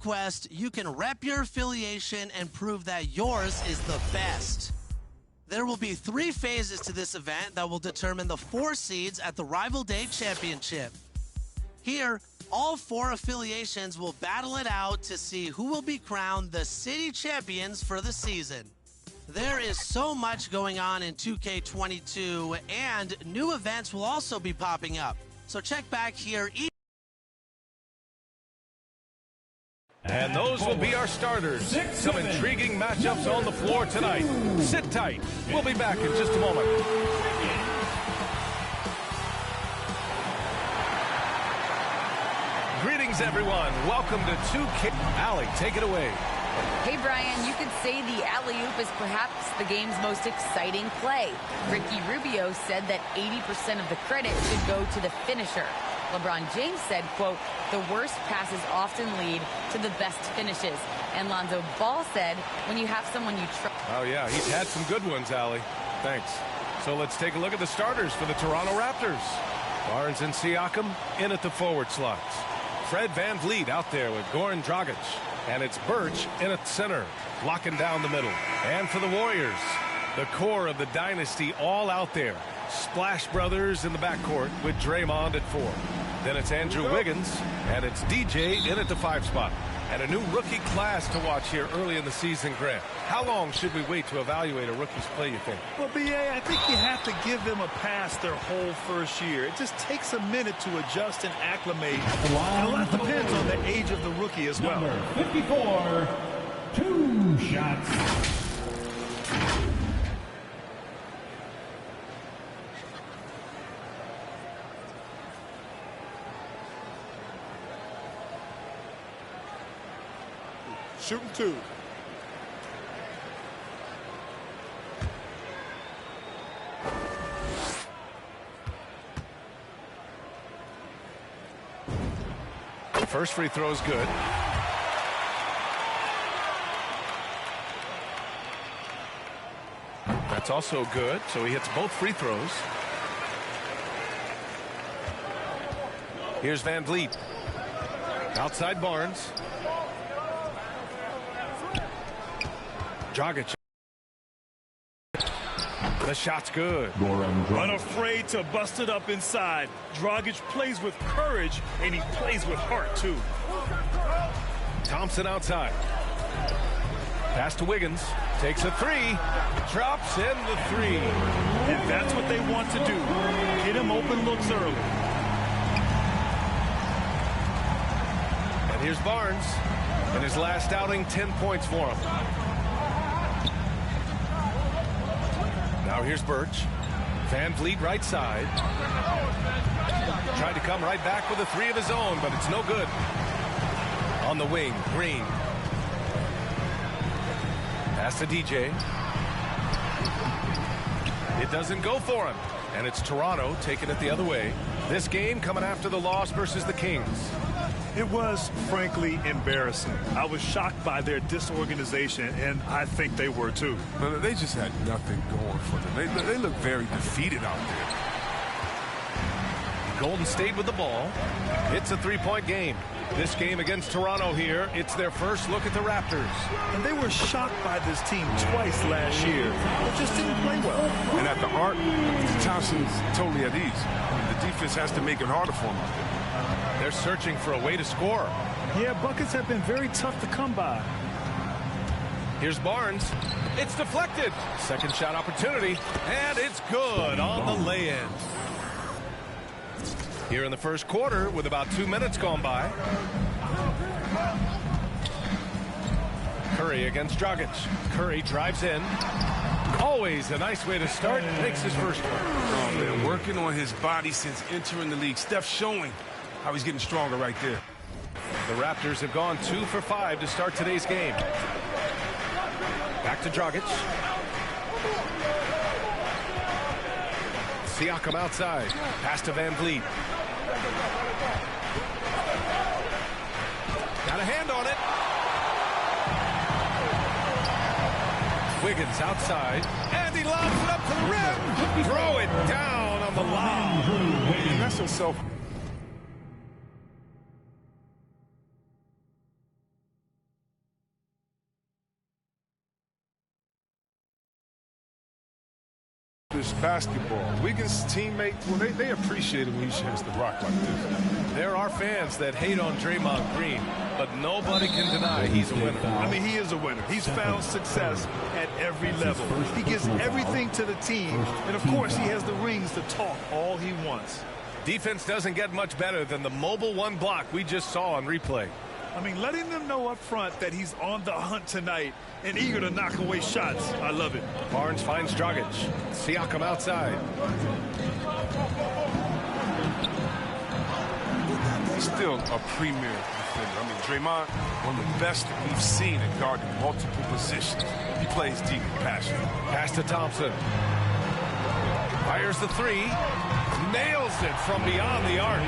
Quest, you can rep your affiliation and prove that yours is the best. There will be 3 phases to this event that will determine the 4 seeds at the Rival Day Championship. Here, all 4 affiliations will battle it out to see who will be crowned the city champions for the season. There is so much going on in 2K22, and new events will also be popping up. So check back here. And those will be our starters. Some intriguing matchups on the floor tonight. Sit tight. We'll be back in just a moment. Greetings, everyone. Welcome to 2K. Allie, take it away. Hey, Brian, you could say the alley-oop is perhaps the game's most exciting play. Ricky Rubio said that 80% of the credit should go to the finisher. LeBron James said, quote, the worst passes often lead to the best finishes. And Lonzo Ball said, when you have someone you trust. Oh, yeah, he's had some good ones, Allie. Thanks. So let's take a look at the starters for the Toronto Raptors. Barnes and Siakam in at the forward slots. Fred VanVleet out there with Goran Dragic. And it's Birch in at center, locking down the middle. And for the Warriors, the core of the dynasty all out there. Splash Brothers in the backcourt with Draymond at 4. Then it's Andrew Wiggins, and it's DJ in at the 5 spot. And a new rookie class to watch here early in the season, Grant. How long should we wait to evaluate a rookie's play, you think? Well, B.A., I think you have to give them a pass their whole first year. It just takes a minute to adjust and acclimate. And a lot depends on the age of the rookie as well. Number 54, 2 shots. Shooting 2. First free throw is good. That's also good, so he hits both free throws. Here's VanVleet. Outside Barnes. Dragic. The shot's good. Unafraid to bust it up inside. Dragic plays with courage, and he plays with heart, too. Thompson outside. Pass to Wiggins. Takes a 3. Drops in the 3. And that's what they want to do. Get him open looks early. And here's Barnes. In his last outing, 10 points for him. Now here's Birch. VanVleet right side. Tried to come right back with a 3 of his own, but it's no good. On the wing, Green. Pass to DJ. It doesn't go for him. And it's Toronto taking it the other way. This game coming after the loss versus the Kings. It was, frankly, embarrassing. I was shocked by their disorganization, and I think they were, too. But they just had nothing going for them. They look very defeated out there. Golden State with the ball. It's a 3-point game. This game against Toronto here, it's their first look at the Raptors. And they were shocked by this team twice last year. They just didn't play well. And at the arc, Thompson's totally at ease. The defense has to make it harder for him. They're searching for a way to score. Yeah, buckets have been very tough to come by. Here's Barnes. It's deflected. Second shot opportunity, and it's good on the lay-in. Here in the first quarter with about 2 minutes gone by. Curry against Dragic. Curry drives in. Always a nice way to start. Makes his first one. Oh, man, working on his body since entering the league. Steph showing how he's getting stronger right there. The Raptors have gone 2 for 5 to start today's game. Back to Dragic. Siakam outside. Pass to VanVleet. Got a hand on it. Wiggins outside. And he lobs it up to the rim. Throw it down on the lob. And that's himself. loves basketball. Wiggins' teammates, well, they appreciate it when he shares the rock like this. There are fans that hate on Draymond Green, but nobody can deny he's a winner. I mean, he is a winner. He's found success at every level. He gives everything to the team, and of course, he has the rings to talk all he wants. Defense doesn't get much better than the mobile one block we just saw on replay. I mean, letting them know up front that he's on the hunt tonight and eager to knock away shots. I love it. Barnes finds Dragic. Siakam outside. He's still a premier defender. I mean, Draymond, one of the best that we've seen at guarding multiple positions. He plays deep and passionate. Pass to Thompson. Fires the three. Nails it from beyond the arc.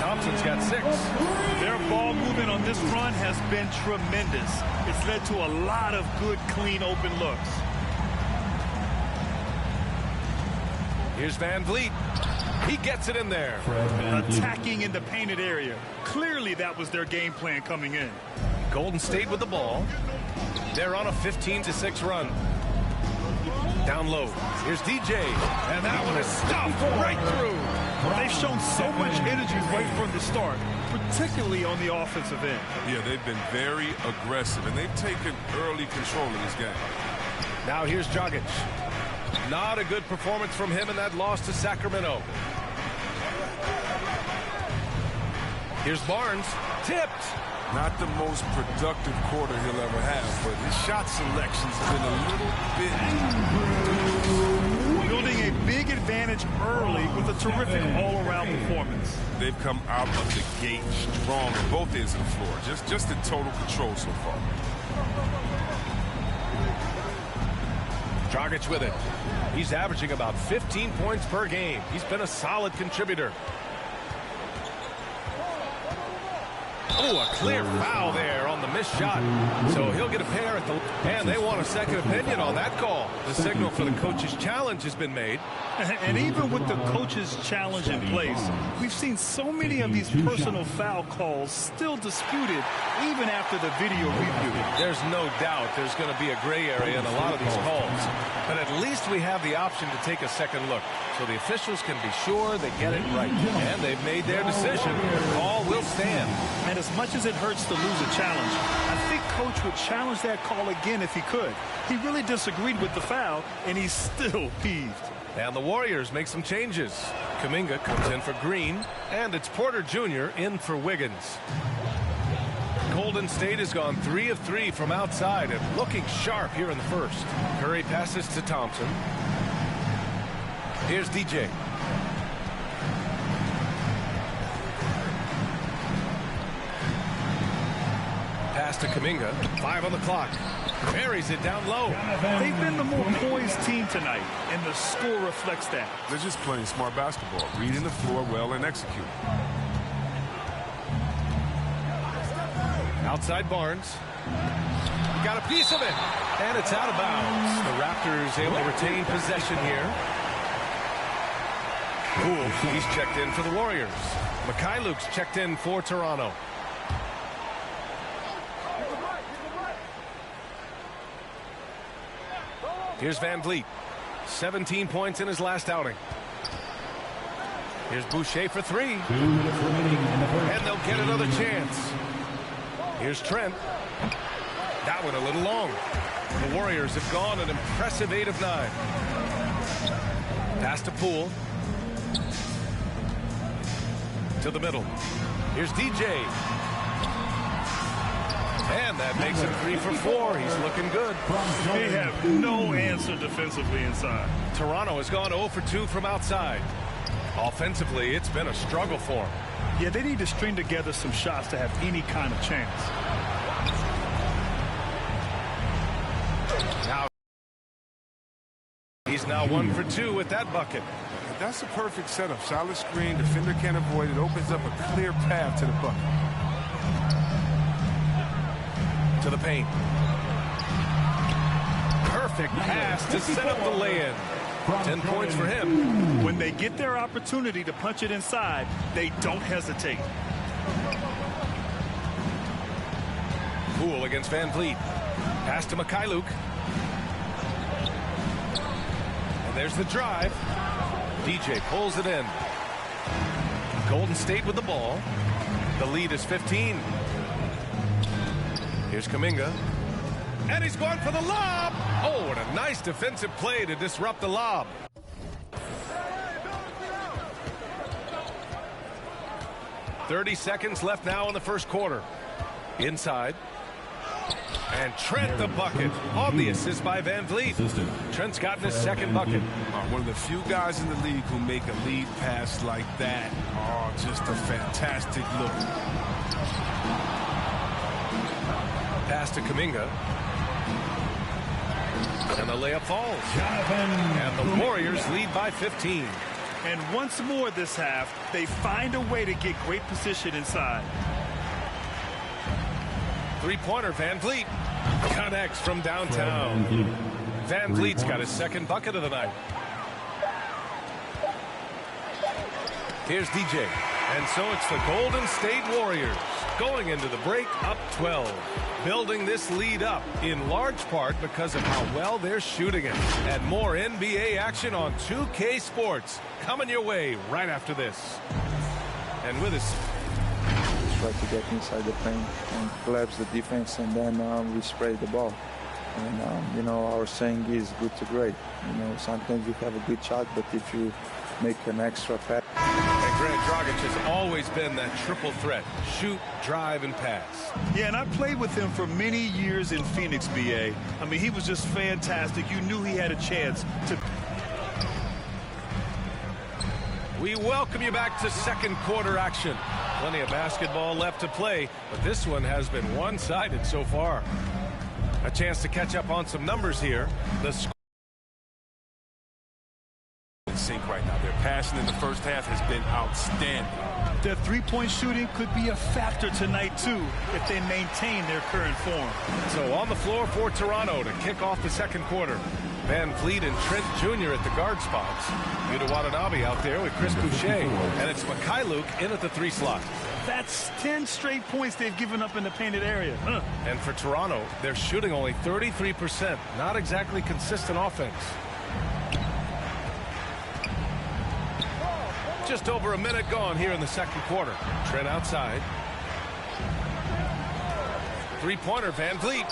Thompson's got 6. Their ball movement on this run has been tremendous. It's led to a lot of good, clean, open looks. Here's Van Vliet. He gets it in there. Attacking in the painted area. Clearly that was their game plan coming in. Golden State with the ball. They're on a 15-6 run. Down low. Here's DJ. And that one is stuffed right through. They've shown so much energy right from the start, particularly on the offensive end. Yeah, they've been very aggressive, and they've taken early control of this game. Now here's Dragic. Not a good performance from him in that loss to Sacramento. Here's Barnes. Tipped. Not the most productive quarter he'll ever have, but his shot selection's been a little bit... Building a big advantage early with a terrific all-around performance. They've come out of the gate strong on both ends of the floor. Just in total control so far. Dragic with it. He's averaging about 15 points per game. He's been a solid contributor. Oh, a clear foul there on the missed shot. So he'll get a pair at the... And they want a second opinion on that call. The signal for the coach's challenge has been made. And even with the coach's challenge in place, we've seen so many of these personal foul calls still disputed even after the video review. There's no doubt there's going to be a gray area in a lot of these calls. But at least we have the option to take a second look, so the officials can be sure they get it right. And they've made their decision. The call will stand. And as much as it hurts to lose a challenge, I think Coach would challenge that call again if he could. He really disagreed with the foul, and he's still peeved. And the Warriors make some changes. Kuminga comes in for Green, and it's Porter Jr. in for Wiggins. Golden State has gone 3 of 3 from outside and looking sharp here in the first. Curry passes to Thompson. Here's DJ. Pass to Kuminga. 5 on the clock. Buries it down low. They've been the more poised team tonight, and the score reflects that. They're just playing smart basketball, reading the floor well and executing. Outside Barnes. Got a piece of it. And it's out of bounds. The Raptors able to retain possession here. Cool. He's checked in for the Warriors. Mikhailuk's checked in for Toronto. Here's Van Vliet. 17 points in his last outing. Here's Boucher for 3. 2 minutes remaining in the first. And they'll get another chance. Here's Trent. That one a little long. The Warriors have gone an impressive 8 of 9. Pass to Poole. To the middle. Here's DJ. And that makes him 3 for 4. He's looking good. They have no answer defensively inside. Toronto has gone 0 for 2 from outside. Offensively, it's been a struggle for him. Yeah, they need to string together some shots to have any kind of chance. Now he's now 1 for 2 with that bucket. That's a perfect setup. Solid screen, defender can't avoid it. Opens up a clear path to the bucket. To the paint. Perfect pass to set up the lay-in. 10 points for him. When they get their opportunity to punch it inside, they don't hesitate. Poole against Van Vliet. Pass to Mikhailuk. And there's the drive. DJ pulls it in. Golden State with the ball. The lead is 15. Here's Kuminga. And he's going for the lob. Oh, what a nice defensive play to disrupt the lob. "30 seconds left now in the first quarter. Inside. And Trent the bucket on the assist by Van Vliet. Trent's gotten his second bucket. One of the few guys in the league who make a lead pass like that. Oh, just a fantastic look. Pass to Kuminga. And the layup falls. And the Warriors lead by 15. And once more this half, they find a way to get great position inside. Three-pointer, Van Vliet connects from downtown. Van Vliet's got his second bucket of the night. Here's DJ. And so it's the Golden State Warriors going into the break up 12. Building this lead up in large part because of how well they're shooting it. And more NBA action on 2K Sports coming your way right after this. And with us, try to get inside the paint and collapse the defense, and then we spray the ball. And you know, our saying is good to great. You know, sometimes you have a good shot, but if you make an extra pass. And Grant Dragic has always been that triple threat: shoot, drive, and pass. Yeah, and I played with him for many years in Phoenix, BA. I mean, he was just fantastic. You knew he had a chance to. We welcome you back to second quarter action. Plenty of basketball left to play, but this one has been one-sided so far. A chance to catch up on some numbers here. The score In sync right now. Their passing in the first half has been outstanding. Their three-point shooting could be a factor tonight, too, if they maintain their current form. So on the floor for Toronto to kick off the second quarter. Van Vliet and Trent Jr. at the guard spots. Yuta Watanabe out there with Chris Boucher. And it's Mikhailuk in at the 3 slot. That's 10 straight points they've given up in the painted area. And for Toronto, they're shooting only 33%. Not exactly consistent offense. Just over a minute gone here in the second quarter. Trent outside. Three-pointer, Van Vliet.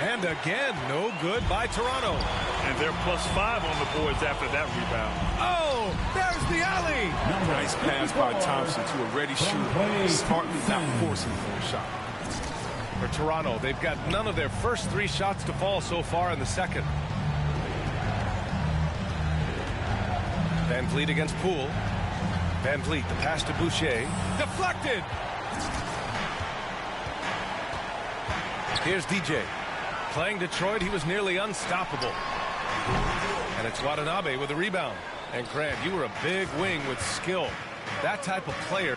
And again, no good by Toronto. And they're +5 on the boards after that rebound. Oh, there's the alley. Nice pass by Thompson to a ready shooter. Smartly not forcing for a shot. For Toronto, they've got none of their first 3 shots to fall so far in the second. Van Vliet against Poole. Van Vliet, the pass to Boucher. Deflected. Here's DJ. Playing Detroit, he was nearly unstoppable. And it's Watanabe with a rebound. And Grant, you were a big wing with skill. That type of player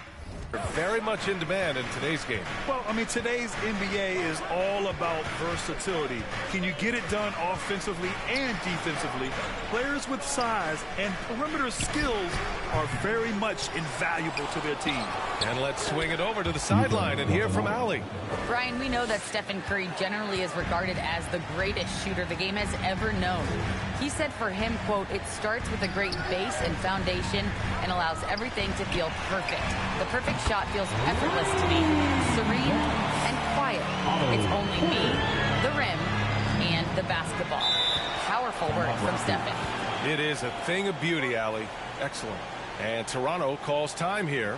very much in demand in today's game. Well, I mean, today's NBA is all about versatility. Can you get it done offensively and defensively? Players with size and perimeter skills are very much invaluable to their team. And let's swing it over to the sideline and hear from Allie. Brian, we know that Stephen Curry generally is regarded as the greatest shooter the game has ever known. He said for him, quote, "It starts with a great base and foundation and allows everything to feel perfect. The perfect shot feels effortless to me, serene and quiet. It's only me, the rim, and the basketball." Powerful work from Stephen. It is a thing of beauty, Allie. Excellent. And Toronto calls time here.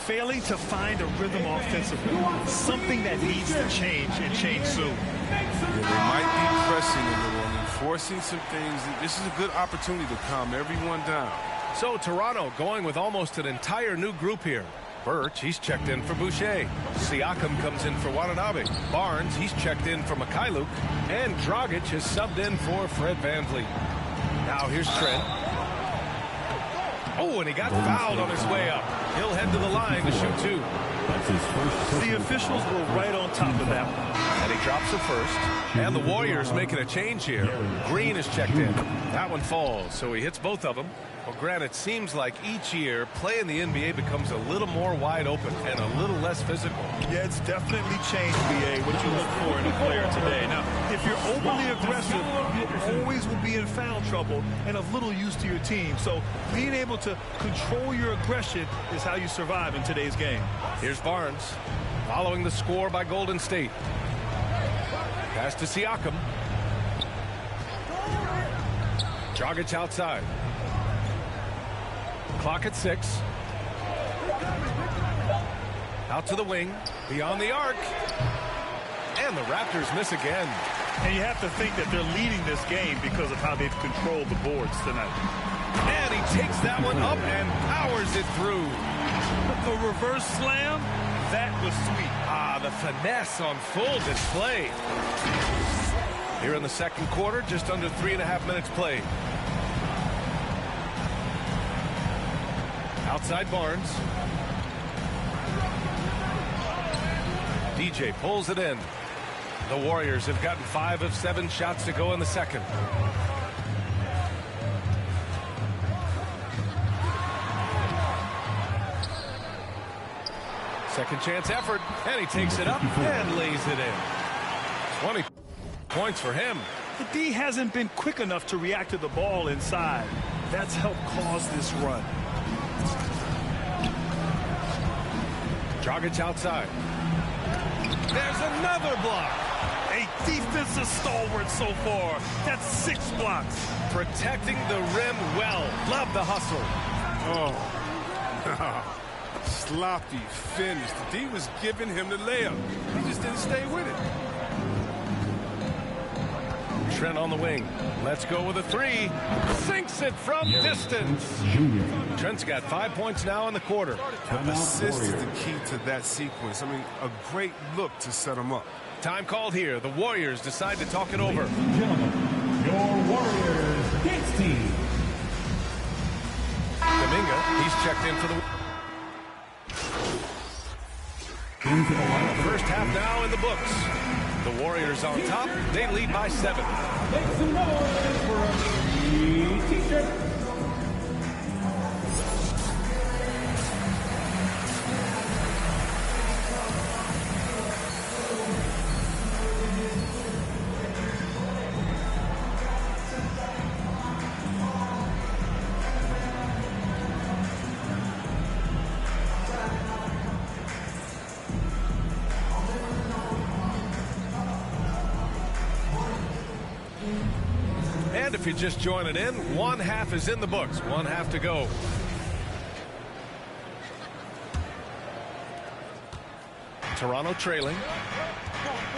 Failing to find a rhythm offensively, something that needs to change and change soon. Yeah, they might be pressing a little, I mean, forcing some things. This is a good opportunity to calm everyone down. So Toronto going with almost an entire new group here. Birch, he's checked in for Boucher. Siakam comes in for Watanabe. Barnes, he's checked in for Mikhailuk. And Dragic has subbed in for Fred Van Vliet. Now here's Trent. Oh, and he got fouled on his way up. He'll head to the line to shoot 2. That's his first. The officials were right on top of that one. And he drops the first. And the Warriors making a change here. Green is checked in. That one falls, so he hits both of them. Well, Grant, it seems like each year, play in the NBA becomes a little more wide open and a little less physical. Yeah, it's definitely changed, BA, what you look for in a player today. Now, If you're overly aggressive, you always will be in foul trouble and of little use to your team. So being able to control your aggression is how you survive in today's game. Here's Barnes following the score by Golden State. Pass to Siakam. Dragic outside. Clock at 6. Out to the wing. Beyond the arc. And the Raptors miss again. And you have to think that they're leading this game because of how they've controlled the boards tonight. And he takes that one up and powers it through. The reverse slam, that was sweet. Ah, the finesse on full display. Here in the second quarter, just under 3.5 minutes played. Outside Barnes. DJ pulls it in. The Warriors have gotten 5 of 7 shots to go in the second. Second chance effort, and he takes it up and lays it in. 20 points for him. The D hasn't been quick enough to react to the ball inside. That's helped cause this run. Dragic outside. There's another block. A defensive stalwart so far. That's 6 blocks. Protecting the rim well. Love the hustle. Oh. Sloppy finish. The D was giving him the layup. He just didn't stay with it. Trent on the wing. Let's go with a 3. Sinks it from distance. Trent's got 5 points now in the quarter. Assist is the key to that sequence. I mean, a great look to set him up. Time called here. The Warriors decide to talk it over. Ladies and gentlemen, your Warriors dance team. Kuminga, he's checked in for the first half now in the books. The Warriors on top. They lead by 7. Make some noise for a free t-shirt. And if you're just joining in, one half is in the books. One half to go. Toronto trailing.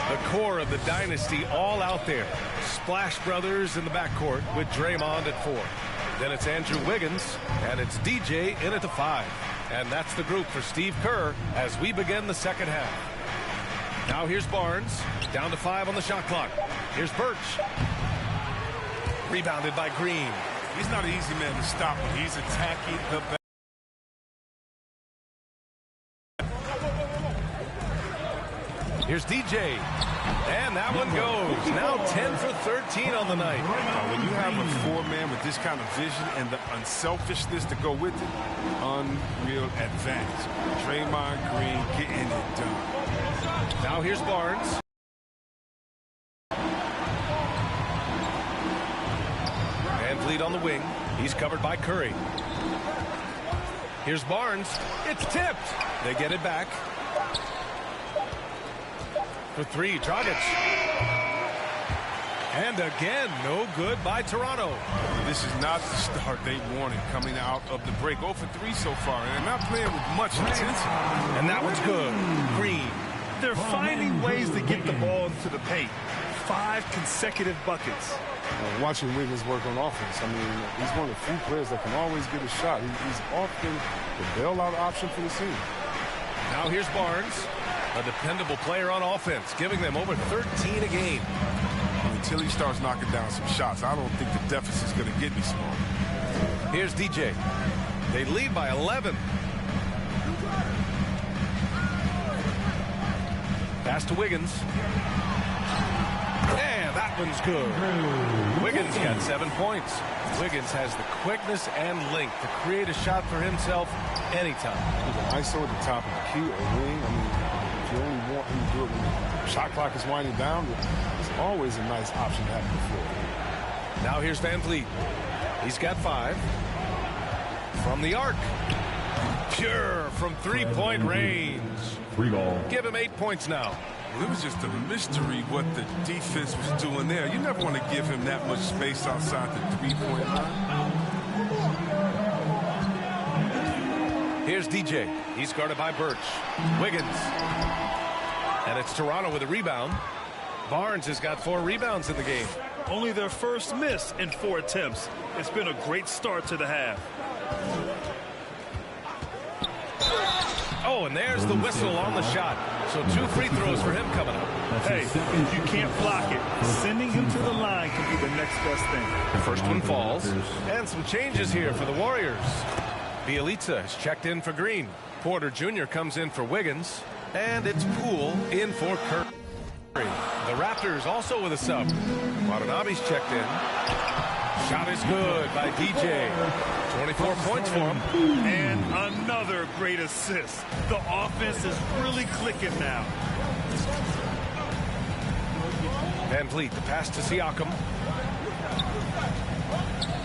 The core of the dynasty all out there. Splash Brothers in the backcourt with Draymond at 4. Then it's Andrew Wiggins, and it's DJ in at the 5. And that's the group for Steve Kerr as we begin the second half. Now here's Barnes, down to 5 on the shot clock. Here's Birch. Rebounded by Green. He's not an easy man to stop when he's attacking the back. Here's DJ. And that one goes. Now 10 for 13 on the night. When you have a 4-man with this kind of vision and the unselfishness to go with it, unreal advantage. Draymond Green getting it done. Now here's Barnes. Lead on the wing. He's covered by Curry. Here's Barnes. It's tipped. They get it back. For 3, Dragic. And again, no good by Toronto. This is not the start they wanted coming out of the break. 0 for 3 so far, and they're not playing with much intensity. And that one's good. Green. They're finding ways to get the ball into the paint. 5 consecutive buckets. Watching Wiggins work on offense, I mean, he's one of the few players that can always get a shot. He's often the bailout option for the team. Now here's Barnes, a dependable player on offense, giving them over 13 a game. Until he starts knocking down some shots, I don't think the deficit's going to get any smaller. Here's DJ. They lead by 11. Pass to Wiggins. And that one's good. Wiggins got 7 points. Wiggins has the quickness and length to create a shot for himself anytime. ISO at the top of the key or wing. I mean, if you only want him to do it when the shot clock is winding down, it's Always a nice option to have before. Now here's Van Vliet. He's got 5. From the arc. Pure from three-point range. Free ball. Give him 8 points now. Well, it was just a mystery what the defense was doing there. You never want to give him that much space outside the three-point line. Here's DJ. He's guarded by Birch. Wiggins. And it's Toronto with a rebound. Barnes has got 4 rebounds in the game. Only their first miss in 4 attempts. It's been a great start to the half. Oh, and there's the whistle on the shot. So 2 free throws for him coming up. Hey, if you can't block it, sending him to the line can be the next best thing. The first one falls. And some changes here for the Warriors. Bielitsa is checked in for Green. Porter Jr. comes in for Wiggins. And it's Poole in for Curry. The Raptors also with a sub. Watanabe's checked in. Shot is good by DJ. 24 points for him. And another great assist. The offense is really clicking now. Van Vliet, the pass to Siakam.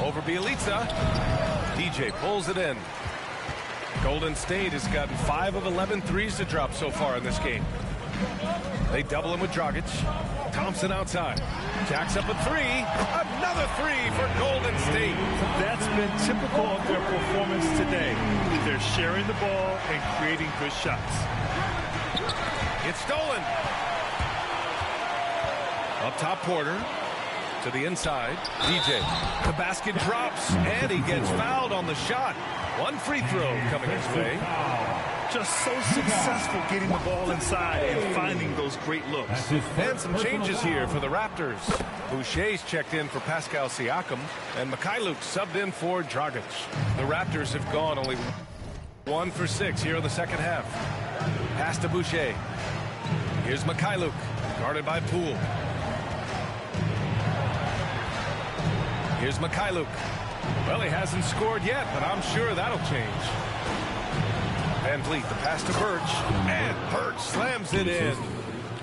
Over Bielitsa. DJ pulls it in. Golden State has gotten 5 of 11 threes to drop so far in this game. They double him with Dragic. Thompson outside. Jacks up a 3. Another 3 for Golden State. That's been typical of their performance today. They're sharing the ball and creating good shots. It's stolen. Up top, Porter. To the inside. DJ. The basket drops, and he gets fouled on the shot. 1 free throw coming his way. Just so successful getting the ball inside and finding those great looks. And some changes here for the Raptors. Boucher's checked in for Pascal Siakam, and Mikhailuk subbed in for Dragic. The Raptors have gone only 1 for 6 here in the second half. Pass to Boucher. Here's Mikhailuk, guarded by Poole. Here's Mikhailuk. Well, he hasn't scored yet, but I'm sure that'll change. Van Vliet, the pass to Birch, and Birch slams it in.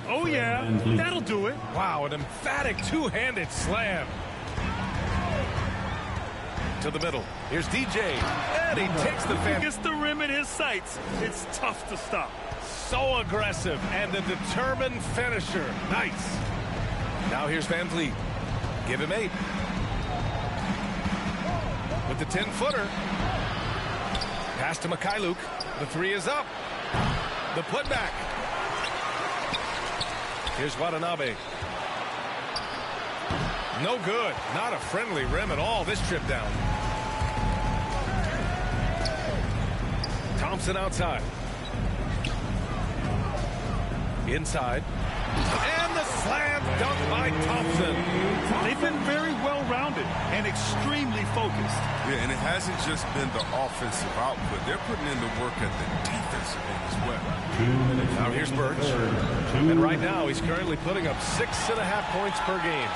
Oh, yeah, that'll do it. Wow, an emphatic 2-handed slam. To the middle. Here's DJ, and he takes the He gets the rim in his sights. It's tough to stop. So aggressive and a determined finisher. Nice. Now here's Van Vliet. Give him 8. With the 10-footer. Pass to Mikhailuk. The 3 is up. The putback. Here's Watanabe. No good. Not a friendly rim at all this trip down. Thompson outside. Inside. And the slam dunk by Thompson. They've been very well-rounded and extremely focused. Yeah, and it hasn't just been the offensive output. They're putting in the work at the defensive end as well. Now here's Birch. And right now he's currently putting up 6.5 points per game.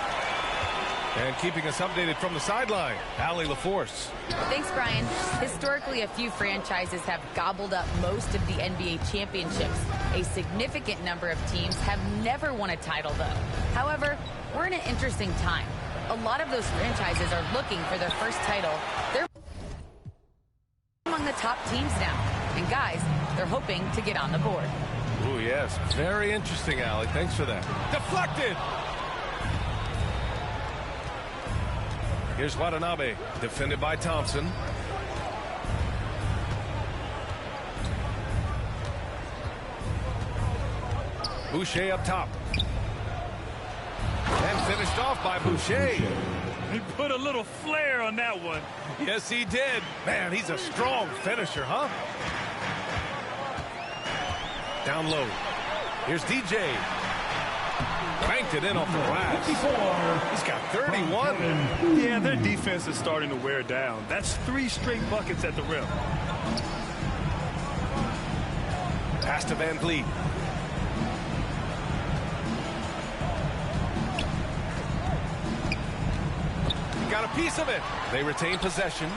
And keeping us updated from the sideline, Allie LaForce. Thanks, Brian. Historically, a few franchises have gobbled up most of the NBA championships. A significant number of teams have never won a title, though. However, we're in an interesting time. A lot of those franchises are looking for their first title. They're among the top teams now. And guys, they're hoping to get on the board. Oh, yes. Very interesting, Allie. Thanks for that. Deflected! Here's Watanabe, defended by Thompson. Boucher up top. And finished off by Boucher. He put a little flair on that one. Yes, he did. Man, he's a strong finisher, huh? Down low. Here's DJ. Banked it in off the glass. He's got 31. Yeah, their defense is starting to wear down. That's 3 straight buckets at the rim. Pass to Van Vliet. He got a piece of it. They retain possession.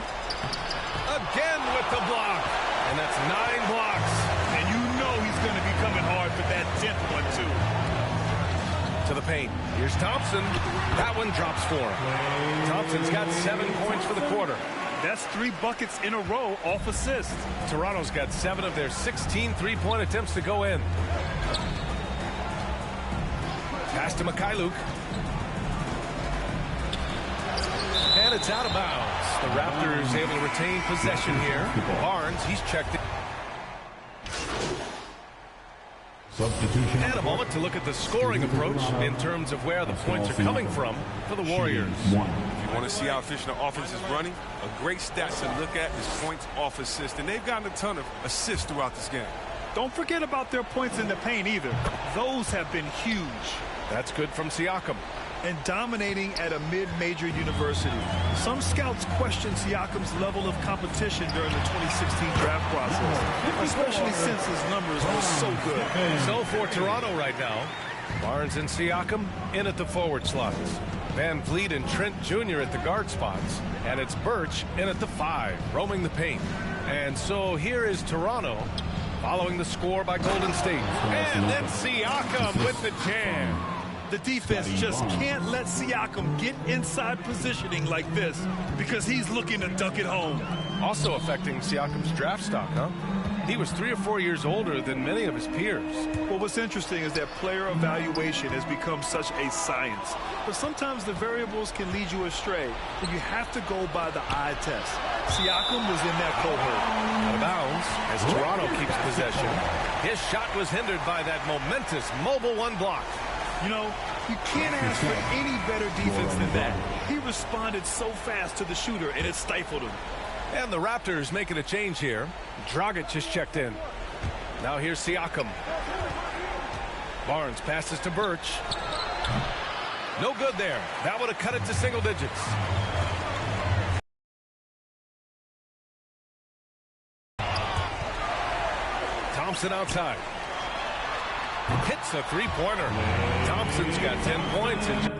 Again with the block. And that's 9 blocks. And you know he's going to be coming hard for that 10th one, too. To the paint. Here's Thompson. That one drops for him. Thompson's got 7 points for the quarter. That's 3 buckets in a row off assist. Toronto's got 7 of their 16 three-point attempts to go in. Pass to Mikhailuk. And it's out of bounds. The Raptors able to retain possession here. Barnes, he's checked in. Substitution. And a moment to look at the scoring approach in terms of where the points are coming from for the Warriors. If you want to see how efficient the offense is running, a great stat to look at is points off assist. And they've gotten a ton of assists throughout this game. Don't forget about their points in the paint either. Those have been huge. That's good from Siakam. And dominating at a mid-major university. Some scouts question Siakam's level of competition during the 2016 draft process, especially since his numbers were so good. So for Toronto right now, Barnes and Siakam in at the forward slots. Van Vliet and Trent Jr. at the guard spots. And it's Birch in at the 5, roaming the paint. And so here is Toronto following the score by Golden State. And then Siakam with the jam. The defense just can't let Siakam get inside positioning like this because he's looking to dunk it home. Also affecting Siakam's draft stock, huh? He was 3 or 4 years older than many of his peers. Well, what's interesting is that player evaluation has become such a science. But sometimes the variables can lead you astray, and you have to go by the eye test. Siakam was in that cohort. Out of bounds as Toronto keeps possession. His shot was hindered by that momentous mobile 1 block. You know, you can't ask for any better defense than that. He responded so fast to the shooter, and it stifled him. And the Raptors making a change here. Dragic just checked in. Now here's Siakam. Barnes passes to Birch. No good there. That would have cut it to single digits. Thompson outside. Hits a three-pointer. Thompson's got 10 points in just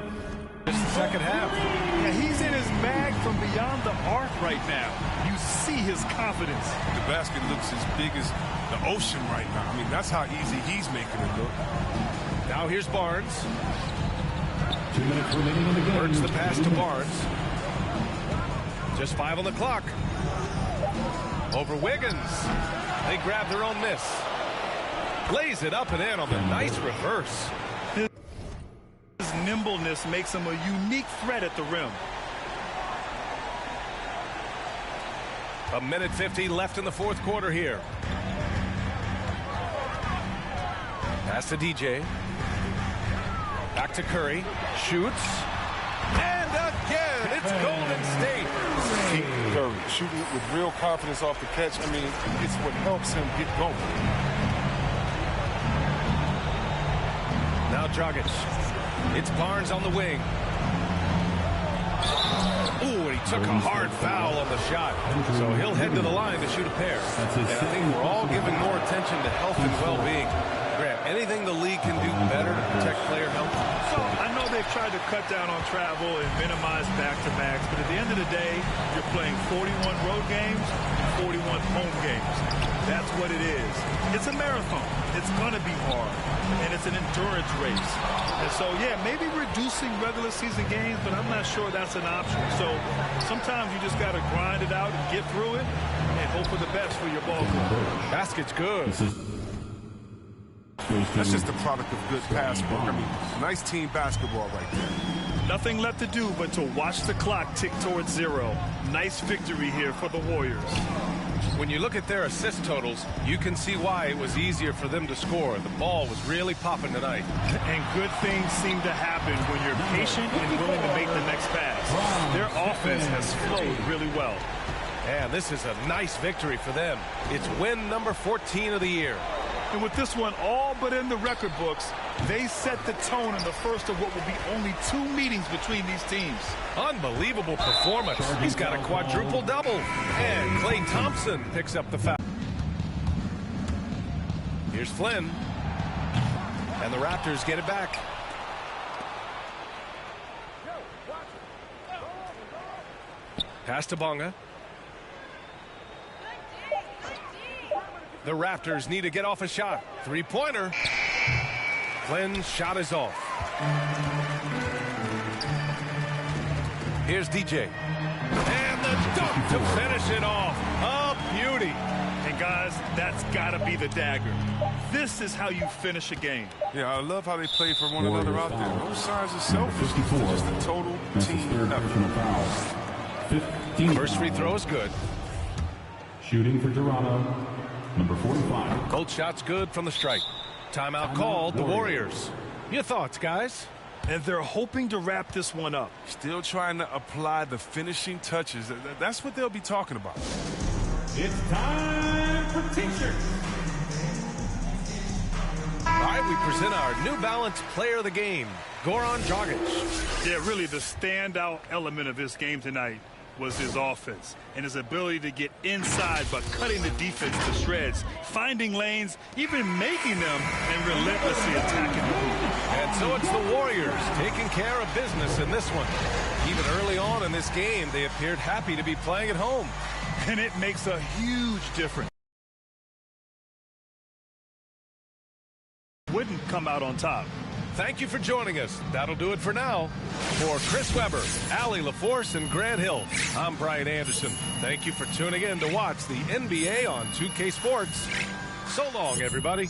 the second half. Yeah, he's in his bag from beyond the arc right now. You see his confidence. The basket looks as big as the ocean right now. I mean, that's how easy he's making it look. Now here's Barnes. 2 minutes remaining in the game. Birch the pass to Barnes. Just 5 on the clock. Over Wiggins. They grab their own miss. Lays it up and in on the nice reverse. His nimbleness makes him a unique threat at the rim. 1:50 left in the fourth quarter here. Pass to DJ. Back to Curry. Shoots. And again, it's Golden State. Keep Curry shooting with real confidence off the catch. I mean, it's what helps him get going. Now Dragic. It's Barnes on the wing. Ooh, and he took a hard foul on the shot. So he'll head to the line to shoot a pair. And I think we're all giving more attention to health and well-being. Graham, anything the league can do better to protect player health? So I know they've tried to cut down on travel and minimize back-to-backs, but at the end of the day, you're playing 41 road games, 41 home games. That's what it is. It's a marathon. It's going to be hard, and it's an endurance race. And so, yeah, maybe reducing regular season games, but I'm not sure that's an option. So sometimes you just got to grind it out and get through it and hope for the best for your ball club. Basket's good. That's just the product of good pass work. I mean, nice team basketball right there. Nothing left to do but to watch the clock tick towards 0. Nice victory here for the Warriors. When you look at their assist totals, you can see why it was easier for them to score. The ball was really popping tonight. And good things seem to happen when you're patient and willing to make the next pass. Their offense has flowed really well. And this is a nice victory for them. It's win number 14 of the year. And with this one all but in the record books, they set the tone in the first of what will be only 2 meetings between these teams. Unbelievable performance. He's got a quadruple-double. And Klay Thompson picks up the foul. Here's Flynn. And the Raptors get it back. Pass to Bonga. The Raptors need to get off a shot. 3-pointer. Glenn's shot is off. Here's DJ. And the dunk to finish it off. A beauty. And guys, that's got to be the dagger. This is how you finish a game. Yeah, I love how they play for one another out there. No signs of selfishness. It's just a total team effort. First free throw is good. Shooting for Toronto, number 45. Cold shot's good from the stripe. Timeout called, the Warriors. Your thoughts, guys? And they're hoping to wrap this one up. Still trying to apply the finishing touches. That's what they'll be talking about. It's time for T-shirts. All right, we present our New Balance Player of the Game, Goran Dragic. Yeah, really the standout element of this game tonight was his offense and his ability to get inside but cutting the defense to shreds, finding lanes, even making them, and relentlessly attacking them. And so it's the Warriors taking care of business in this one. Even early on in this game, they appeared happy to be playing at home. And it makes a huge difference. Wouldn't come out on top. Thank you for joining us. That'll do it for now. For Chris Webber, Allie LaForce, and Grant Hill, I'm Brian Anderson. Thank you for tuning in to watch the NBA on 2K Sports. So long, everybody.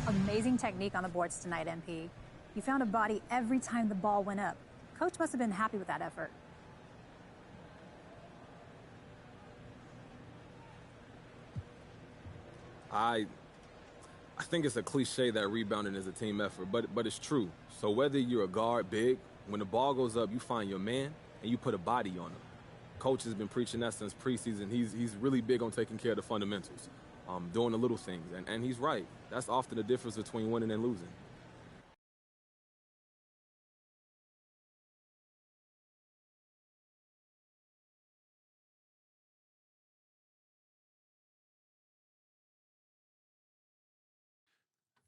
Amazing technique on the boards tonight, MP. You found a body every time the ball went up. Coach must have been happy with that effort. I think it's a cliche that rebounding is a team effort, but it's true. So whether you're a guard, big, when the ball goes up, you find your man and you put a body on him. Coach has been preaching that since preseason. He's really big on taking care of the fundamentals, doing the little things, and he's right. That's often the difference between winning and losing.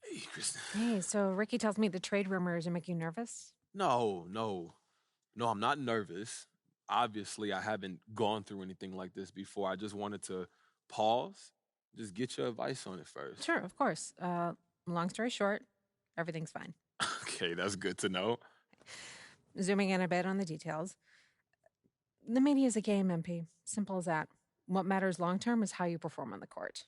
Hey, Kristen. Hey, so Ricky tells me the trade rumors are making you nervous? No, I'm not nervous. Obviously, I haven't gone through anything like this before. I just wanted to pause, just get your advice on it first. Sure, of course. Long story short, everything's fine. Okay, that's good to know. Zooming in a bit on the details. The media is a game, MP. Simple as that. What matters long-term is how you perform on the court.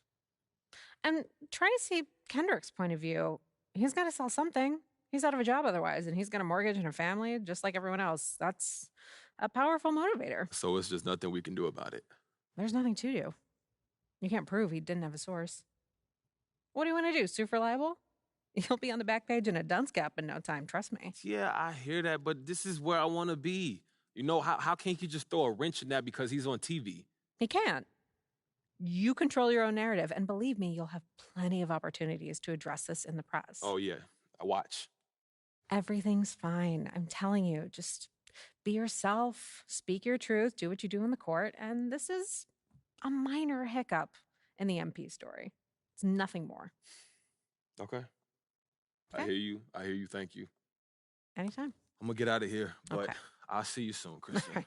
And try to see Kendrick's point of view. He's got to sell something. He's out of a job otherwise, and he's got a mortgage and a family just like everyone else. That's a powerful motivator. So it's just nothing we can do about it. There's nothing to do. You can't prove he didn't have a source. What do you want to do, sue for libel? You'll be on the back page in a dunce cap in no time, trust me. Yeah, I hear that, but this is where I want to be. You know, how can't you just throw a wrench in that because he's on TV? He can't. You control your own narrative, and believe me, you'll have plenty of opportunities to address this in the press. Oh, yeah. I watch. Everything's fine. I'm telling you, just be yourself, speak your truth, do what you do in the court, and this is a minor hiccup in the MP story. It's nothing more. Okay. I hear you. Thank you. Anytime. I'm going to get out of here, but okay. I'll see you soon, Kristen. Right.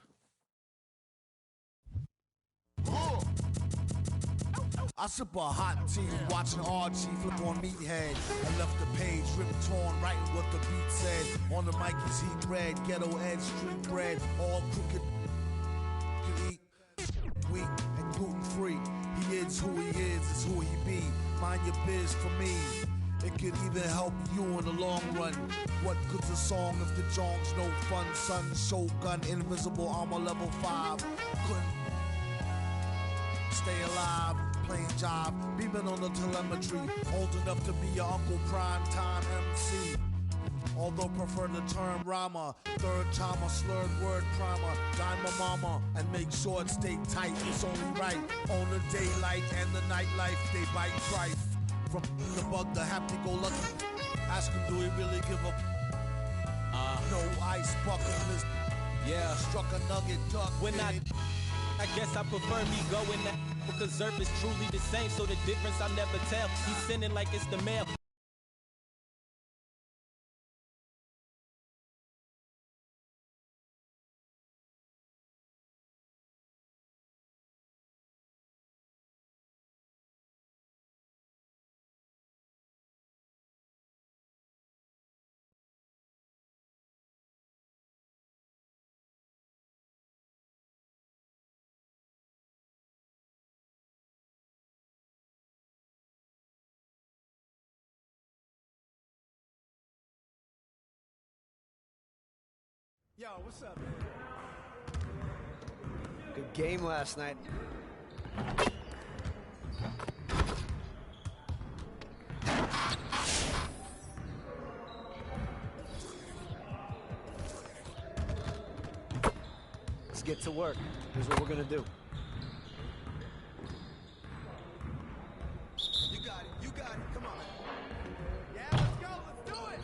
I sip a hot tea, watching RG flip on Meathead. I left the page, ripped torn, writing what the beat said. On the mic is heat bread, ghetto edge, street bread, all crooked. Can eat weak and gluten free. He is who he is who he be. Mind your biz for me. It could even help you in the long run. What good's a song if the jong's no fun? Sun, Shogun, invisible armor level 5. Couldn't stay alive. Playing job, beaming on the telemetry, old enough to be your Uncle Prime Time MC. Although prefer the term rama, third time a slurred word primer, dime my mama and make sure it stay tight. It's only right on the daylight and the nightlife. They bite trife from the bug, the happy-go-lucky. Ask him, do he really give a? No ice bucket list. Yeah, struck a nugget duck. When I guess I prefer me going that because Earth is truly the same. So the difference I'll never tell. He's sending like it's the mail. Yo, what's up, man? Good game last night. Let's get to work. Here's what we're gonna do. You got it, you got it. Come on, man. Yeah, let's go, let's do it.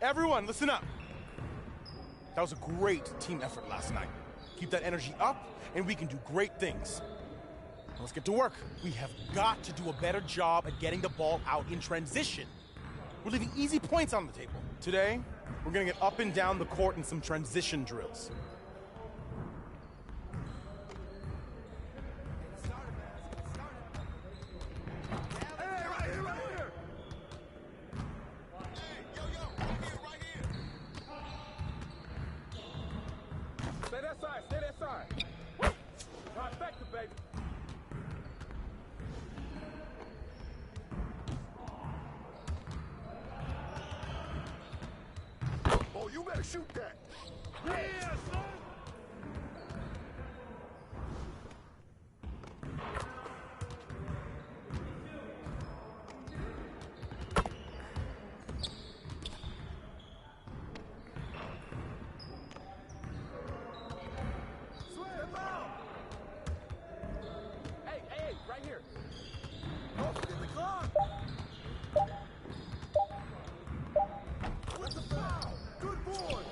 Everyone, listen up. That was a great team effort last night. Keep that energy up, and we can do great things. Now let's get to work. We have got to do a better job at getting the ball out in transition. We're leaving easy points on the table. Today, we're going to get up and down the court in some transition drills. Shoot that! Yeah, son! Swim out! Hey, right here. Don't forget the clock! With the foul! Good board!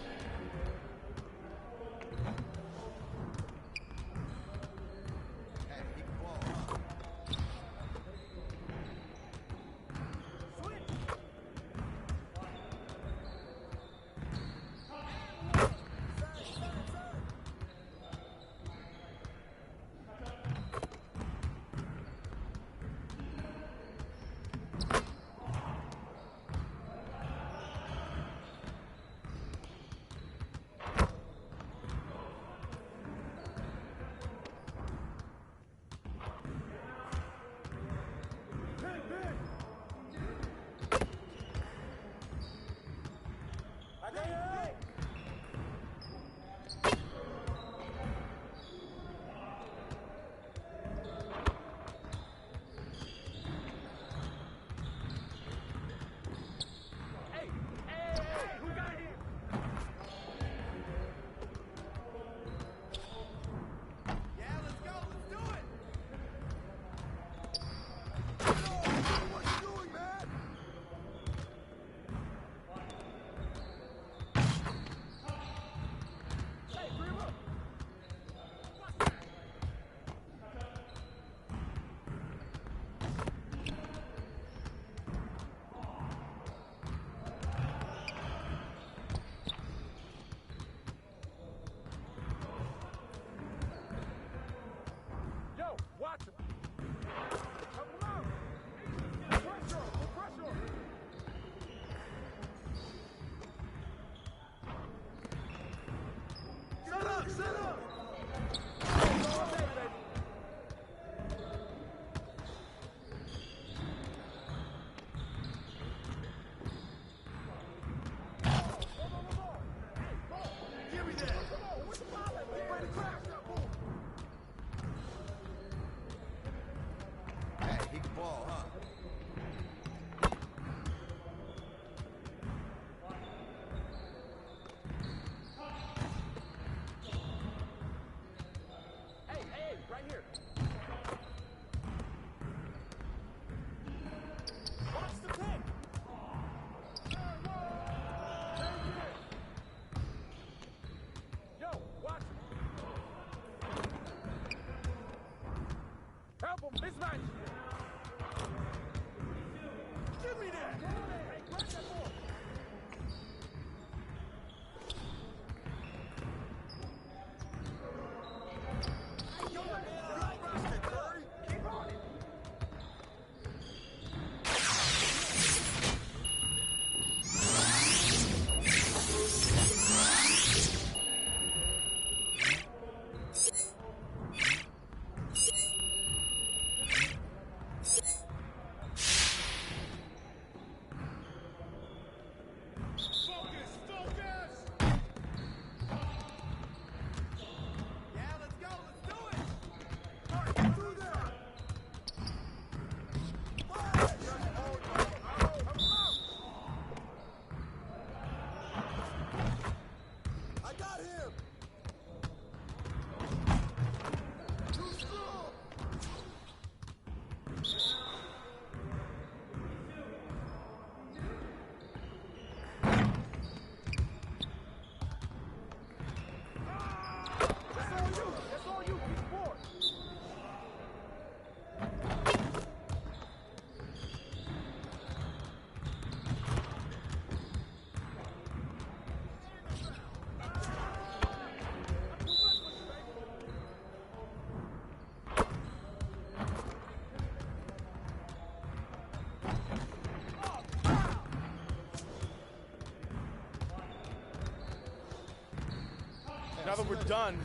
Now that we're done,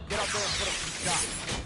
get out there and put up some shots.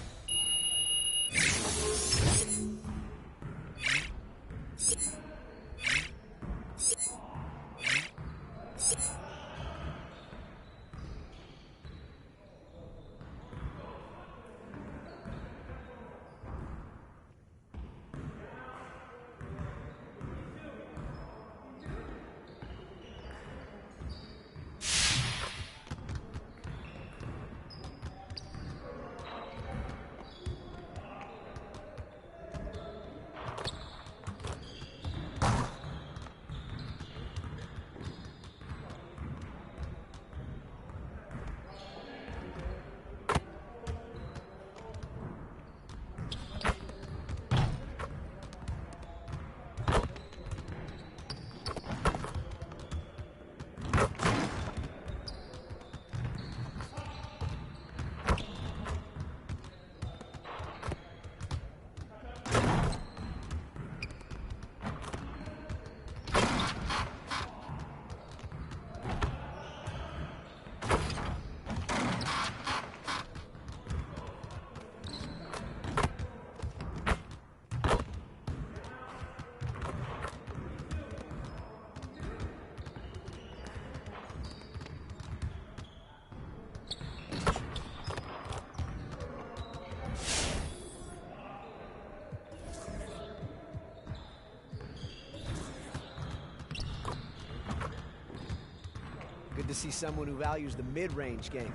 Good to see someone who values the mid-range game.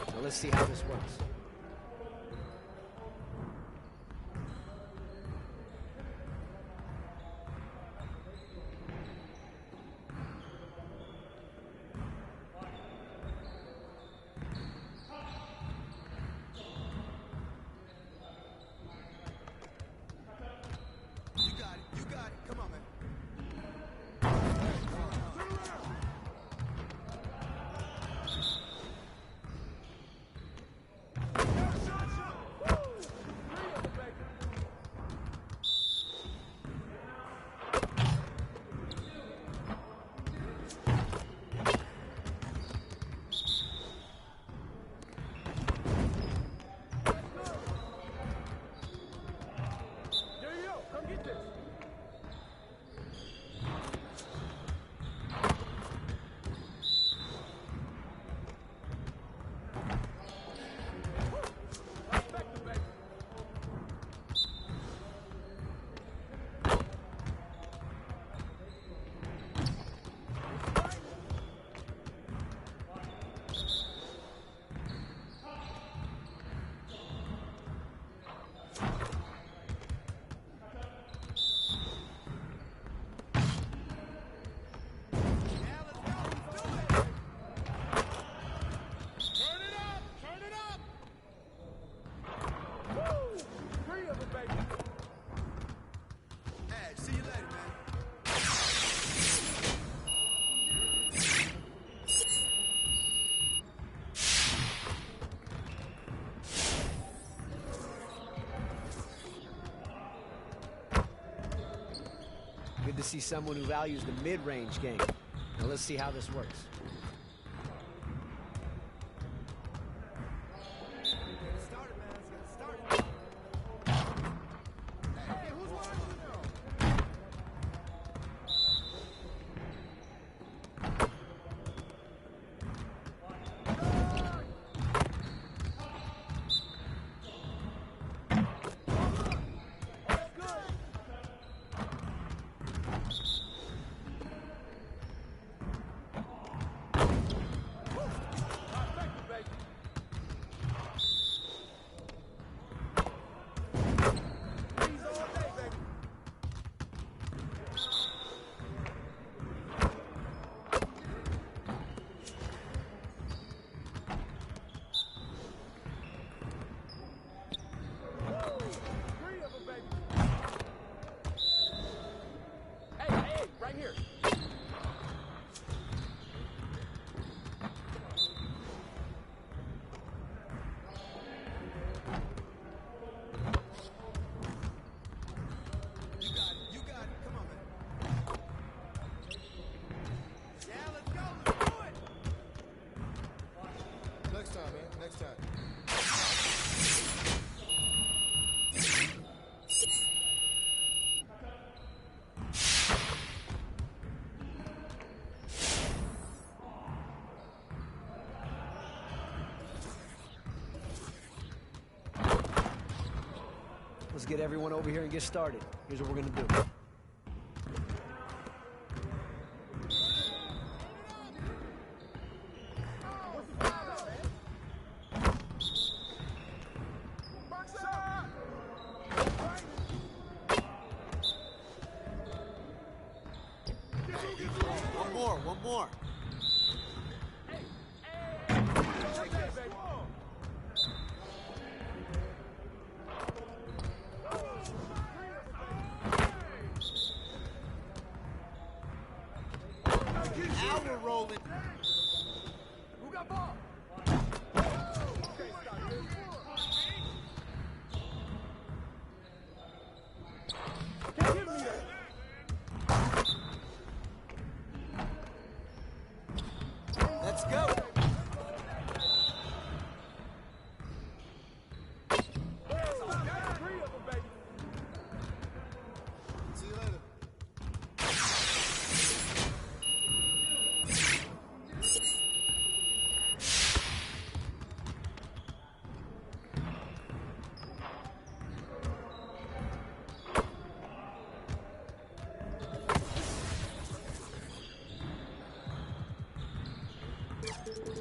Now let's see how this works. Good to see someone who values the mid-range game. Now let's see how this works. Let's get everyone over here and get started. Here's what we're going to do. One more. Now we're rolling. Who got ball? Give me that. Let's go. See you later.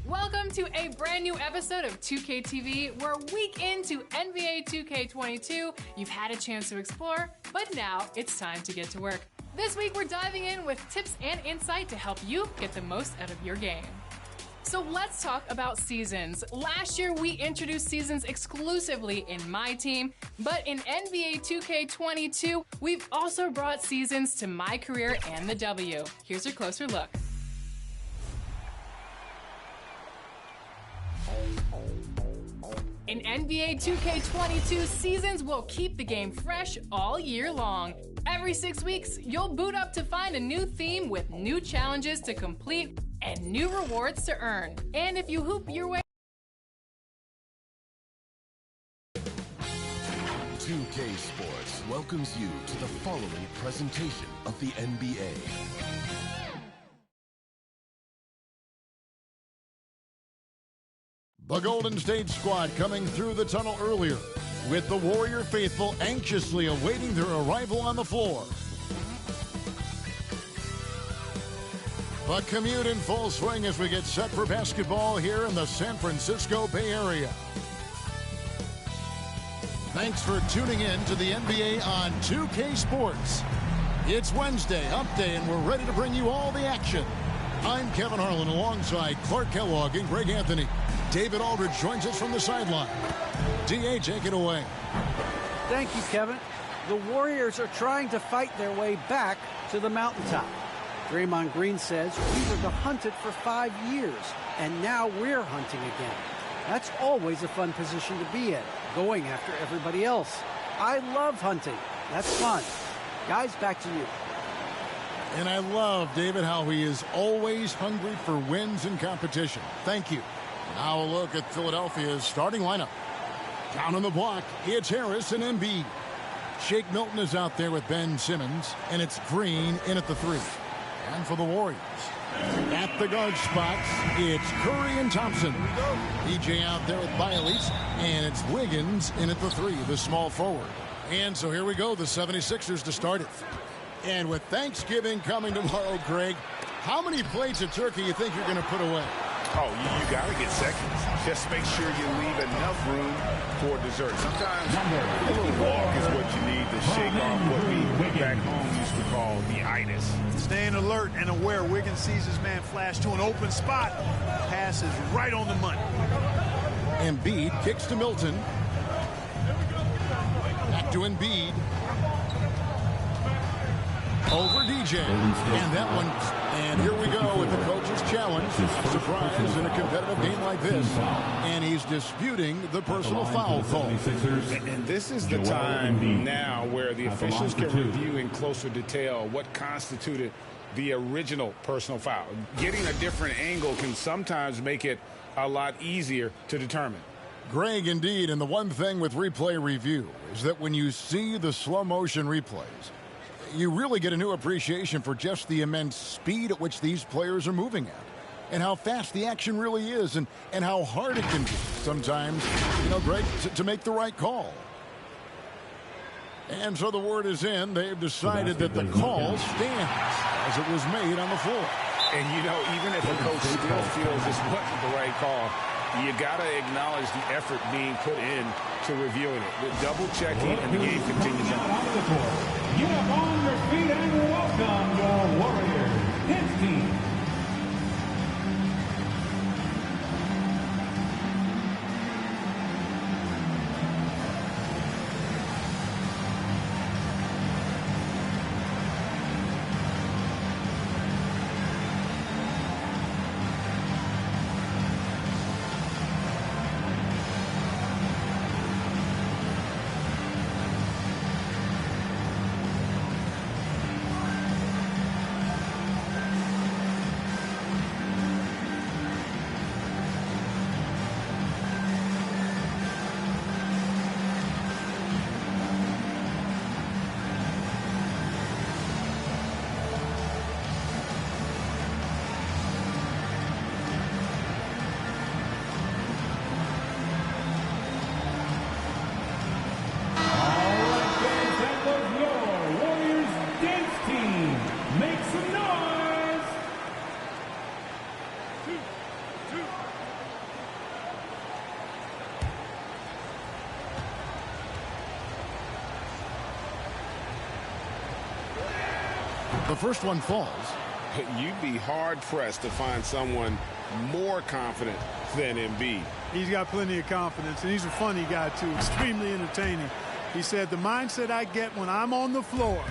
Welcome to a brand new episode of 2K TV, where week into NBA 2K22, you've had a chance to explore, but now it's time to get to work. This week we're diving in with tips and insight to help you get the most out of your game. So let's talk about seasons. Last year we introduced seasons exclusively in my team, but in NBA 2K22, we've also brought seasons to MyCareer and the W. Here's a closer look. In NBA 2K22, seasons will keep the game fresh all year long. Every 6 weeks, you'll boot up to find a new theme with new challenges to complete and new rewards to earn. And if you hoop your way... 2K Sports welcomes you to the following presentation of the NBA. The Golden State squad coming through the tunnel earlier, with the Warrior faithful anxiously awaiting their arrival on the floor. The commute in full swing as we get set for basketball here in the San Francisco Bay Area. Thanks for tuning in to the NBA on 2K Sports. It's Wednesday, Hump Day, and we're ready to bring you all the action. I'm Kevin Harlan alongside Clark Kellogg and Greg Anthony. David Aldridge joins us from the sideline. D.A., take it away. Thank you, Kevin. The Warriors are trying to fight their way back to the mountaintop. Draymond Green says we were the hunted for 5 years, and now we're hunting again. That's always a fun position to be in, going after everybody else. I love hunting. That's fun. Guys, back to you. And I love, David, how he is always hungry for wins and competition. Thank you. Now a look at Philadelphia's starting lineup. Down on the block, it's Harris and Embiid. Shake Milton is out there with Ben Simmons, and it's Green in at the 3. And for the Warriors, at the guard spots, it's Curry and Thompson. DJ out there with Bialys, and it's Wiggins in at the 3, the small forward. And so here we go, the 76ers to start it. And with Thanksgiving coming tomorrow, Greg, how many plates of turkey you think you're going to put away? Oh, you got to get seconds. Just make sure you leave enough room for dessert. Sometimes a little walk is what you need to shake off what we back home used to call the itis. Staying alert and aware. Wiggins sees his man flash to an open spot. Pass is right on the money. Embiid kicks to Milton. Back to Embiid. Over DJ. And that one. And here we go with the coach's challenge. Surprise in a competitive game like this. And he's disputing the personal foul call. And this is the time now where the officials can review in closer detail what constituted the original personal foul. Getting a different angle can sometimes make it a lot easier to determine. Greg, indeed. And the one thing with replay review is that when you see the slow motion replays, you really get a new appreciation for just the immense speed at which these players are moving at, and how fast the action really is, and how hard it can be sometimes, Greg, to make the right call. And so the word is in. They've decided that the call stands as it was made on the floor. And, even if a coach still feels this wasn't the right call, you got to acknowledge the effort being put in to reviewing it. With double checking, and the game continues on. Get up on your feet and welcome your Warriors Hits team. The first one falls. You'd be hard-pressed to find someone more confident than Embiid. He's got plenty of confidence, and he's a funny guy, too. Extremely entertaining. He said, the mindset I get when I'm on the floor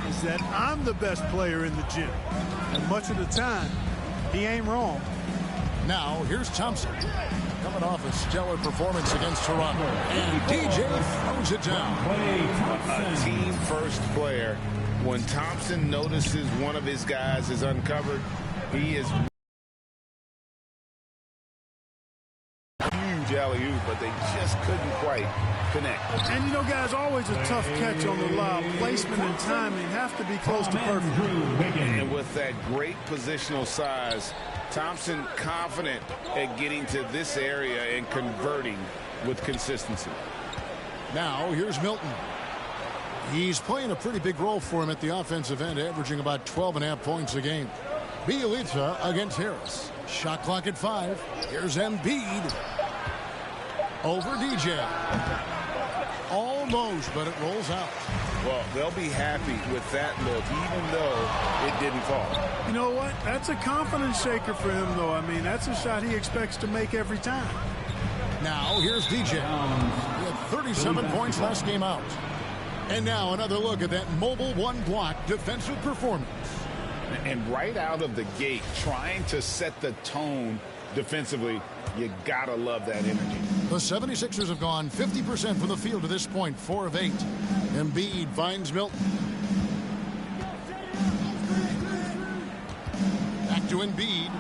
is that I'm the best player in the gym. And much of the time, he ain't wrong. Now, here's Thompson. Coming off a stellar performance against Toronto. And DJ throws it down. A team-first player. When Thompson notices one of his guys is uncovered, he is huge alley-oop, but they just couldn't quite connect. And guys, always a tough catch on the lob. Placement and timing have to be close to perfect. And with that great positional size, Thompson confident at getting to this area and converting with consistency. Now, here's Milton. He's playing a pretty big role for him at the offensive end, averaging about 12.5 points a game. Bielitsa against Harris. Shot clock at 5. Here's Embiid. Over DJ. Almost, but it rolls out. Well, they'll be happy with that look, even though it didn't fall. You know what? That's a confidence shaker for him, though. I mean, that's a shot he expects to make every time. Now, here's DJ. He had 37 points last game out. And now another look at that mobile one-block defensive performance. And right out of the gate, trying to set the tone defensively, you gotta love that energy. The 76ers have gone 50% from the field to this point, 4 of 8. Embiid finds Milton. Back to Embiid.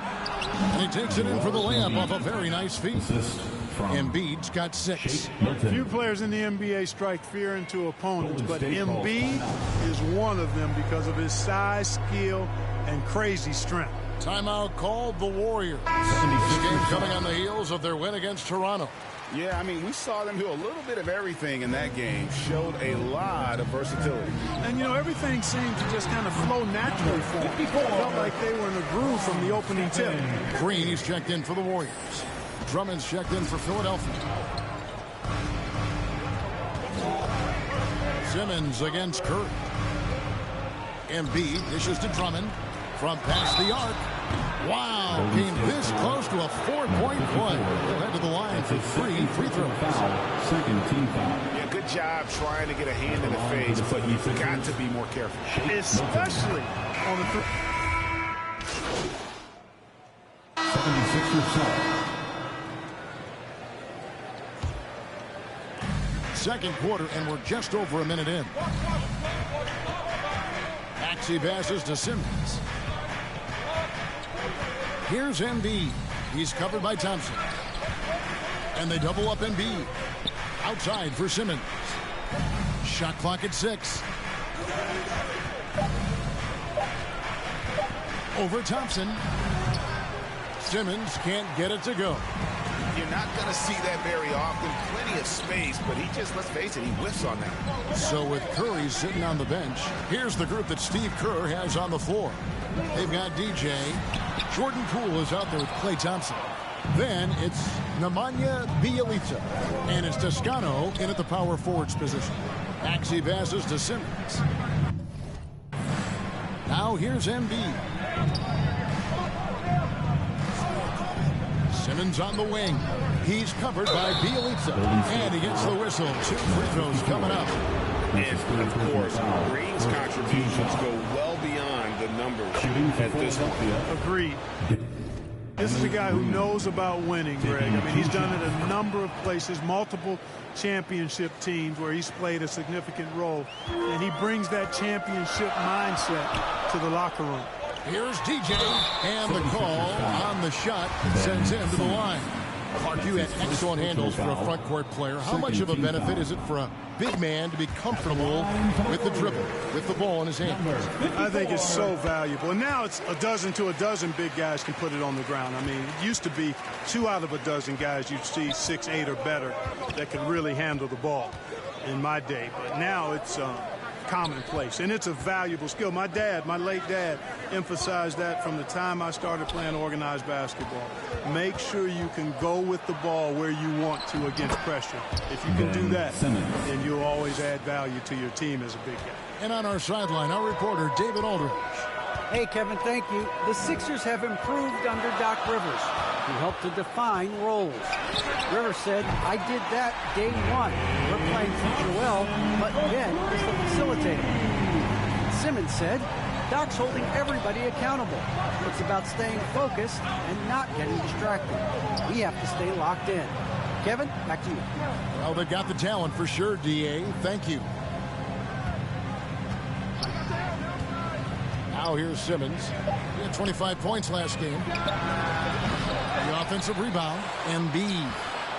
And he takes it in for the layup off a very nice feed. Embiid's got 6. Few players in the NBA strike fear into opponents, but Embiid is one of them because of his size, skill, and crazy strength. Timeout called the Warriors. This game coming on the heels of their win against Toronto. Yeah, I mean, we saw them do a little bit of everything in that game. Showed a lot of versatility. And, you know, everything seemed to just kind of flow naturally for them. Felt like they were in a groove from the opening tip. Green, he's checked in for the Warriors. Drummond's checked in for Philadelphia. Simmons against Curry. Embiid dishes to Drummond from past the arc. Wow, came this close to a 4-point play. He'll head to the line for 3 free throws. Second team foul. Yeah, good job trying to get a hand in the face, but you've got to be more careful. Especially on the 76ers side. Second quarter, and we're just over a minute in. Maxey passes to Simmons. Here's Embiid. He's covered by Thompson. And they double up Embiid. Outside for Simmons. Shot clock at 6. Over Thompson. Simmons can't get it to go. You're not going to see that very often. Plenty of space, but he just, let's face it, he whiffs on that. So with Curry sitting on the bench, here's the group that Steve Kerr has on the floor. They've got DJ. Jordan Poole is out there with Klay Thompson. Then it's Nemanja Bjelica. And it's Toscano in at the power forwards position. Maxey passes to Simmons. Now here's Embiid. Simmons on the wing. He's covered by Bjelica. And he gets the whistle. 2 free throws coming up. And, of course, Green's contributions go well beyond the numbers at this point. Agreed. This is a guy who knows about winning, Greg. I mean, he's done it a number of places, multiple championship teams where he's played a significant role. And he brings that championship mindset to the locker room. Here's DJ, and the call on the shot sends him to the line. Clark, you had excellent handles for a front court player. How much of a benefit is it for a big man to be comfortable with the dribble, with the ball in his hand? I think it's so valuable. And now it's a dozen to a dozen big guys can put it on the ground. I mean, it used to be 2 out of a dozen guys you'd see 6'8" or better that could really handle the ball in my day. But now it's commonplace, and it's a valuable skill. My late dad, emphasized that from the time I started playing organized basketball. Make sure you can go with the ball where you want to against pressure. If you can do that, then you'll always add value to your team as a big guy. And on our sideline, our reporter, David Aldridge. Hey, Kevin, thank you. The Sixers have improved under Doc Rivers, who helped to define roles. Rivers said, I did that day 1. We're playing future well, but Ben is the facilitator. Simmons said, Doc's holding everybody accountable. It's about staying focused and not getting distracted. We have to stay locked in. Kevin, back to you. Well, they got the talent for sure, D.A. Thank you. Now here's Simmons. He had 25 points last game. The offensive rebound. Embiid.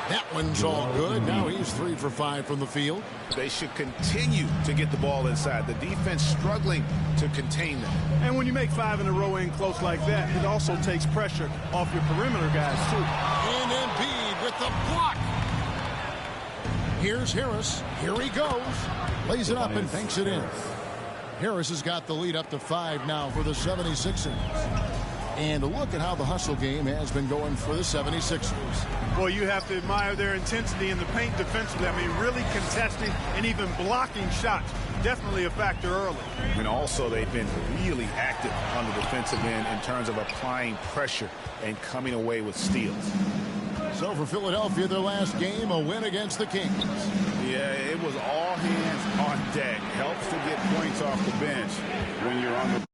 That one's all good. Now he's 3 for 5 from the field. They should continue to get the ball inside. The defense struggling to contain them. And when you make 5 in a row in close like that, it also takes pressure off your perimeter guys, too. And Embiid with the block. Here's Harris. Here he goes. Lays it up and banks it in. Harris has got the lead up to 5 now for the 76ers. And look at how the hustle game has been going for the 76ers. Well, you have to admire their intensity in the paint defensively. I mean, really contesting and even blocking shots. Definitely a factor early. And also, they've been really active on the defensive end in terms of applying pressure and coming away with steals. So for Philadelphia, their last game, a win against the Kings. Yeah, it was all hands on deck. Helps to get points off the bench when you're on the...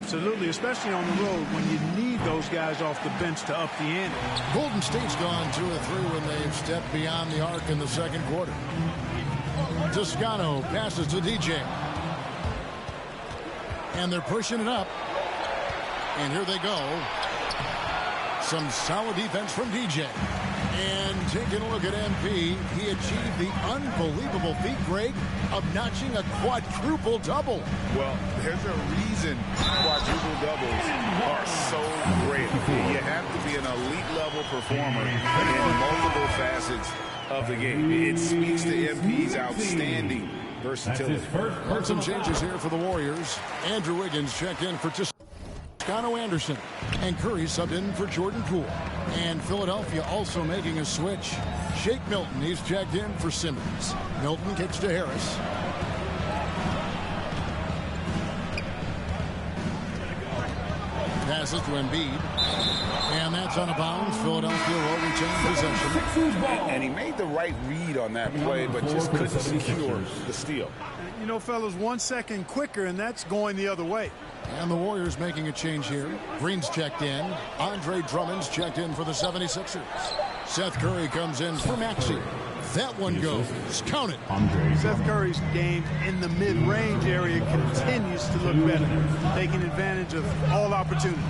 Absolutely, especially on the road when you need those guys off the bench to up the ante. Golden State's gone 2 or 3 when they've stepped beyond the arc in the second quarter. Toscano passes to DJ. And they're pushing it up. And here they go. Some solid defense from DJ. And taking a look at MP, he achieved the unbelievable feat, Greg, of notching a quadruple double. Well, there's a reason quadruple doubles are so great. You have to be an elite level performer in multiple facets of the game. It speaks to MP's outstanding versatility. And some changes here for the Warriors. Andrew Wiggins checked in for Toscano Anderson, and Curry subbed in for Jordan Poole. And Philadelphia also making a switch. Shake Milton, he's checked in for Simmons. Milton kicks to Harris. Passes to Embiid. And that's out of bounds. Philadelphia will retain possession. And he made the right read on that play, but just couldn't secure the steal. You know, fellas, 1 second quicker, and that's going the other way. And the Warriors making a change here. Green's checked in. Andre Drummond's checked in for the 76ers. Seth Curry comes in for Maxey. That one goes. Count it. Seth Curry's game in the mid-range area continues to look better, taking advantage of all opportunities.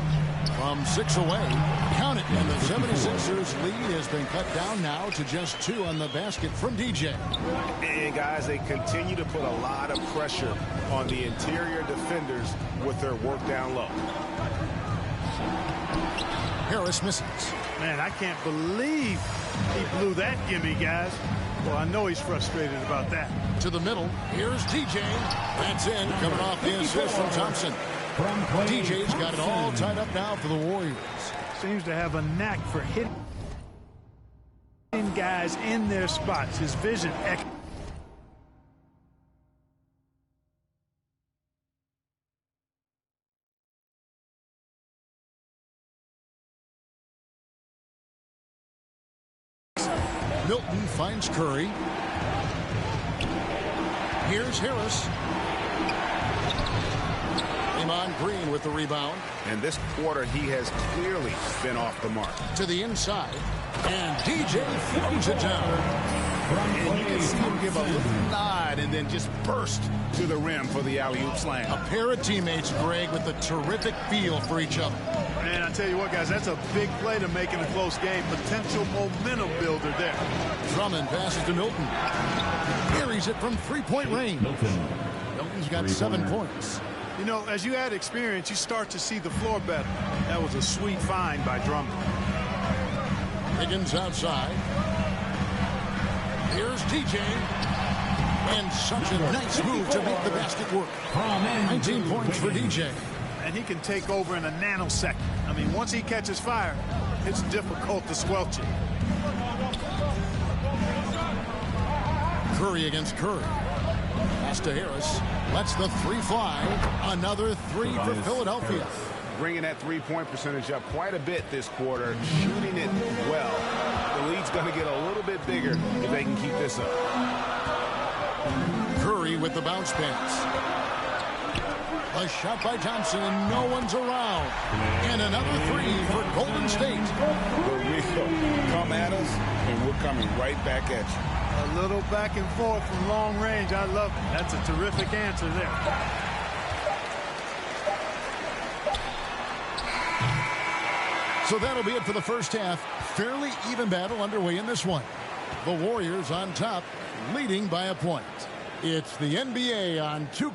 From 6 away, count it. And the 76ers lead has been cut down now to just 2 on the basket from DJ. And guys, they continue to put a lot of pressure on the interior defenders with their work down low. Harris misses. Man, I can't believe he blew that gimme, guys. Well, I know he's frustrated about that. To the middle, here's DJ. That's in, coming off the assist from Thompson. DJ's got it all tied up now for the Warriors. Seems to have a knack for hitting guys in their spots. His vision excellent. Milton finds Curry. Here's Harris. Draymond Green with the rebound. And this quarter, he has clearly been off the mark. To the inside. And DJ throws it down. And you can see him give a little nod and then just burst to the rim for the alley-oop slam. A pair of teammates, Greg, with a terrific feel for each other. Man, I tell you what, guys, that's a big play to make in a close game. Potential momentum builder there. Drummond passes to Milton. Carries it from three-point range. Milton's got 7 points. You know, as you add experience, you start to see the floor better. That was a sweet find by Drummond. Higgins outside. Here's DJ. And such a nice move to make the basket work. 19 points for DJ. And he can take over in a nanosecond. I mean, once he catches fire, it's difficult to squelch it. Curry against Curry. Pass to Harris. Lets the 3 fly. Another 3 for Philadelphia. Bringing that three-point percentage up quite a bit this quarter. Shooting it well. The lead's going to get a little bit bigger if they can keep this up. Curry with the bounce pass. A shot by Thompson, and no one's around. And another 3 for Golden State. Come at us, and we're coming right back at you. A little back and forth from long range. I love it. That's a terrific answer there. So that'll be it for the first half. Fairly even battle underway in this one. The Warriors on top, leading by a point. It's the NBA on 2.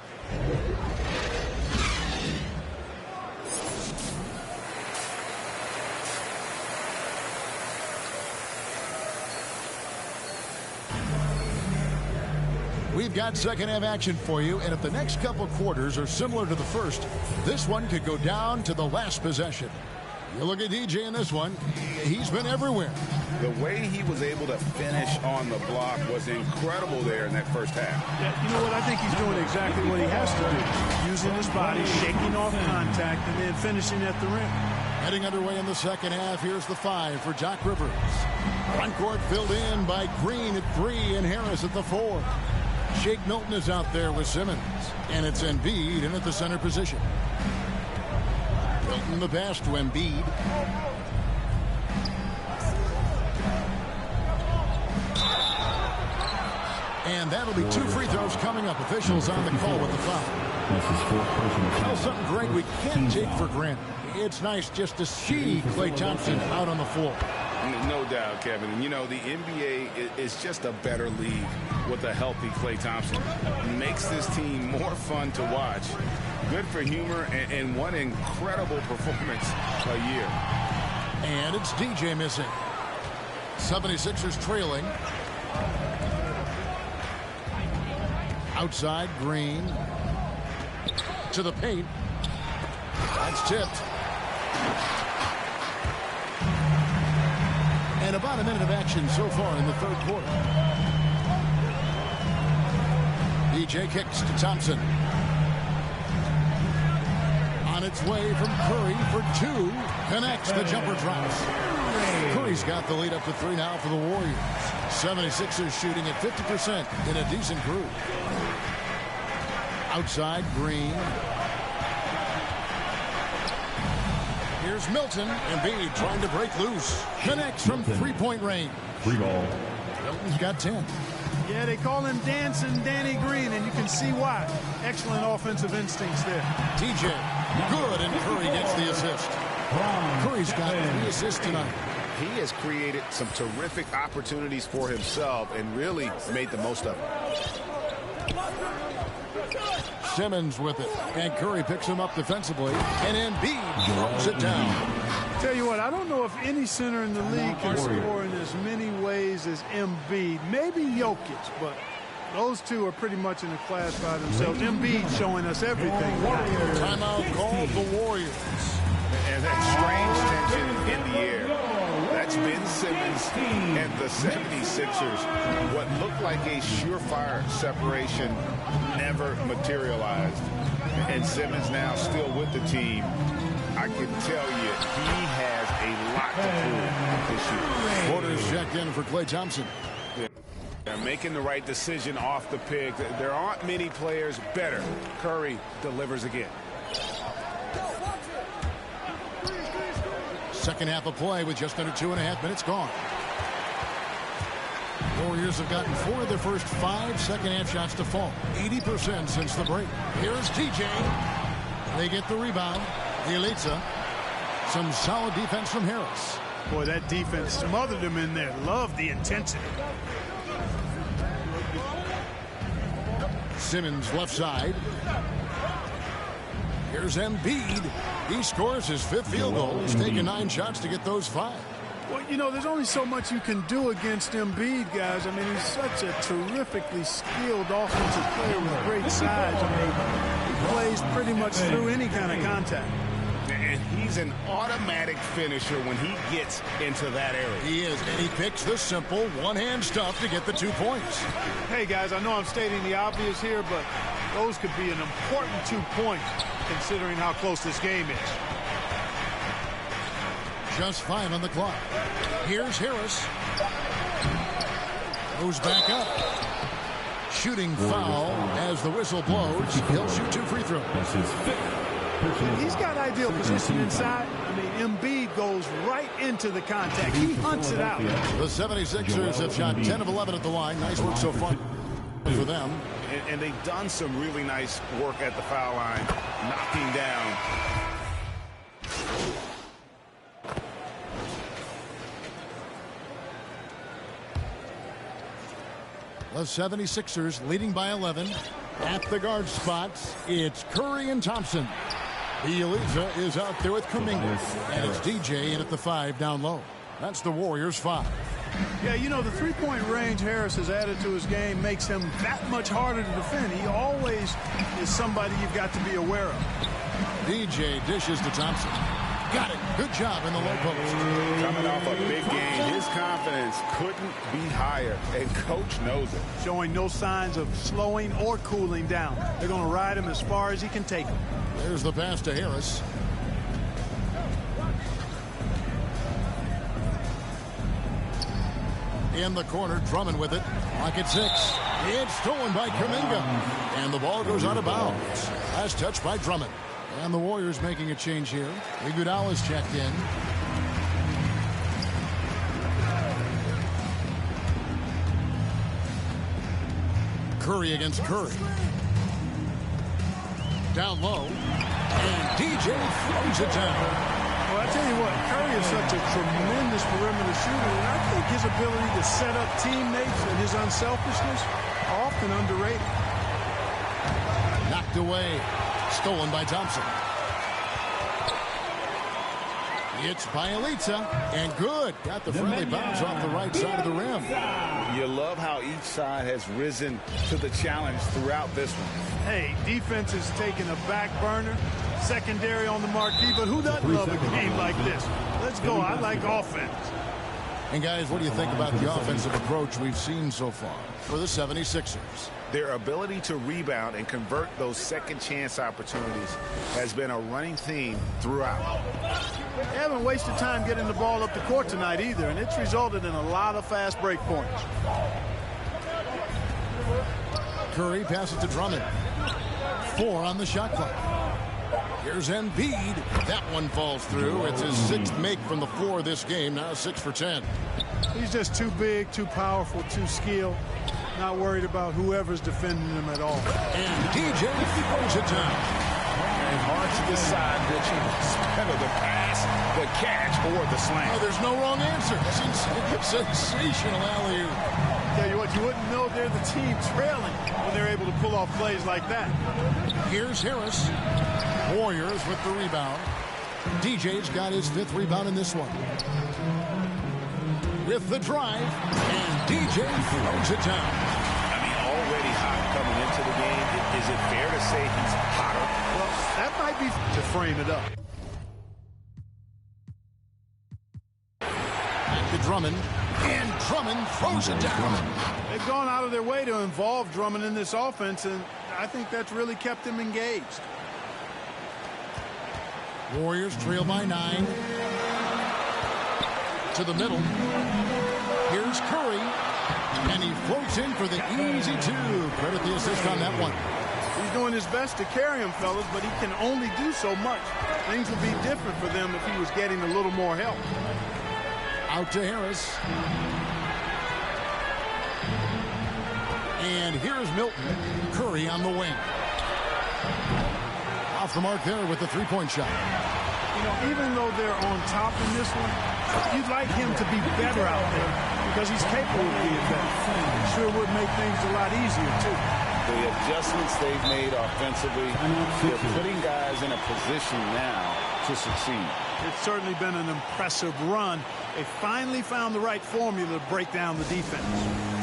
We've got second half action for you, and if the next couple quarters are similar to the first, this one could go down to the last possession. You look at DJ in this one, he's been everywhere. The way he was able to finish on the block was incredible there in that first half. Yeah, you know what? I think he's doing exactly what he has to do. Using his body, shaking off contact, and then finishing at the rim. Heading underway in the second half, here's the 5 for Doc Rivers. Front court filled in by Green at 3 and Harris at the 4. Shake Milton is out there with Simmons. And it's Embiid in at the center position. Milton the pass to Embiid. And that'll be 2 free throws coming up. Officials on the call with the foul. Tell something, Greg, we can't take for granted. it's nice just to see Klay Thompson out on the floor. No doubt, Kevin. And, you know, the NBA is just a better league with a healthy Klay Thompson. It makes this team more fun to watch. Good for humor and one incredible performance a year. And it's DJ missing. 76ers trailing. Outside, Green. To the paint. That's tipped. And about a minute of action so far in the third quarter. DJ kicks to Thompson. On its way from Curry for two. Connects, the jumper drops. Curry's got the lead up to 3 now for the Warriors. 76ers shooting at 50% in a decent groove. Outside, Green. Here's Milton. Embiid trying to break loose. Connects from three-point range. Free ball. Milton's got 10. Yeah, they call him Dancing Danny Green, and you can see why. Excellent offensive instincts there. TJ, good, and Curry gets the assist. Curry's got 3 assists tonight. He has created some terrific opportunities for himself and really made the most of it. Simmons with it, and Curry picks him up defensively, and Embiid throws it down. Tell you what, I don't know if any center in the league can score in as many ways as Embiid. Maybe Jokic, but those two are pretty much in a class by themselves. Embiid showing us everything. Timeout called the Warriors. And that strange tension in the air. That's Ben Simmons and the 76ers. What looked like a surefire separation never materialized. And Simmons now still with the team. I can tell you, he has a lot to prove this year. Quarters checked in for Klay Thompson. They're making the right decision off the pick. There aren't many players better. Curry delivers again. Second half of play with just under 2.5 minutes gone. Warriors have gotten 4 of their first 5 second-half shots to fall. 80% since the break. Here's TJ. They get the rebound. Elitza. Some solid defense from Harris. Boy, that defense smothered him in there. Love the intensity. Simmons left side. Here's Embiid. He scores his 5th field goal. He's taken 9 shots to get those 5. Well, you know, there's only so much you can do against Embiid, guys. I mean, he's such a terrifically skilled offensive player with great size. I mean, he plays pretty much through any kind of contact. And he's an automatic finisher when he gets into that area. He is, and he picks the simple one-hand stuff to get the 2 points. Hey, guys, I know I'm stating the obvious here, but those could be an important 2 points considering how close this game is. Just 5 on the clock. Here's Harris. Goes back up. Shooting foul as the whistle blows. He'll shoot 2 free throws. That's his 5th. He's got ideal position inside. I mean, Embiid goes right into the contact. He hunts it out. The 76ers have shot 10 of 11 at the line. Nice work so far for them. And they've done some really nice work at the foul line, knocking down. The 76ers leading by 11. At the guard spots, it's Curry and Thompson. Bieliza is out there with Kuminga. And it's DJ in at the 5 down low. That's the Warriors' 5. Yeah, you know, the three-point range Harris has added to his game makes him that much harder to defend. He always is somebody you've got to be aware of. DJ dishes to Thompson. Got it. Good job in the low post. Coming off a big game, his confidence couldn't be higher, and coach knows it. Showing no signs of slowing or cooling down. They're going to ride him as far as he can take him. There's the pass to Harris. In the corner, Drummond with it. Pocket 6. It's stolen by Kuminga. And the ball goes out of bounds. Last touch by Drummond. And the Warriors making a change here. Iguodala's checked in. Curry against Curry. down low. And DJ throws it down. Well, I tell you what, Curry is such a tremendous perimeter shooter, and I think his ability to set up teammates and his unselfishness are often underrated. Knocked away. Stolen by Thompson. It's by Elitza, and good. Got the friendly bounce off the right side of the rim. You love how each side has risen to the challenge throughout this one. Hey, defense is taking a back burner, secondary on the marquee, but who doesn't love a game like this? Let's go. I like offense. And guys, what do you think about the offensive approach we've seen so far for the 76ers? Their ability to rebound and convert those second chance opportunities has been a running theme throughout. They haven't wasted time getting the ball up the court tonight either, and it's resulted in a lot of fast break points. Curry passes to Drummond. 4 on the shot clock. Here's Embiid. That one falls through. It's his 6th make from the floor this game. Now 6 for 10. He's just too big, too powerful, too skilled. Not worried about whoever's defending him at all. And DJ throws it down. And hard to decide which is better, the pass, the catch, or the slam. Oh, there's no wrong answer. Sensational alley-oop. Tell you what, you wouldn't know they're the team trailing when they're able to pull off plays like that. Here's Harris. Warriors with the rebound. DJ's got his 5th rebound in this one. With the drive, and DJ throws it down. I mean, already hot coming into the game. Is it fair to say he's hotter? Well, that might be to frame it up. Back to Drummond, and Drummond throws it down. They've gone out of their way to involve Drummond in this offense, and I think that's really kept him engaged. Warriors trail by 9. To the middle. Here's Curry. And he floats in for the easy 2. Credit the assist on that one. He's doing his best to carry him, fellas, but he can only do so much. Things would be different for them if he was getting a little more help. Out to Harris. And here's Milton. Curry on the wing. Off the mark there with the 3-point shot. You know, even though they're on top in this one, you'd like him to be better out there because he's capable of being better. It sure would make things a lot easier, too. The adjustments they've made offensively, they're putting guys in a position now to succeed. It's certainly been an impressive run. They finally found the right formula to break down the defense.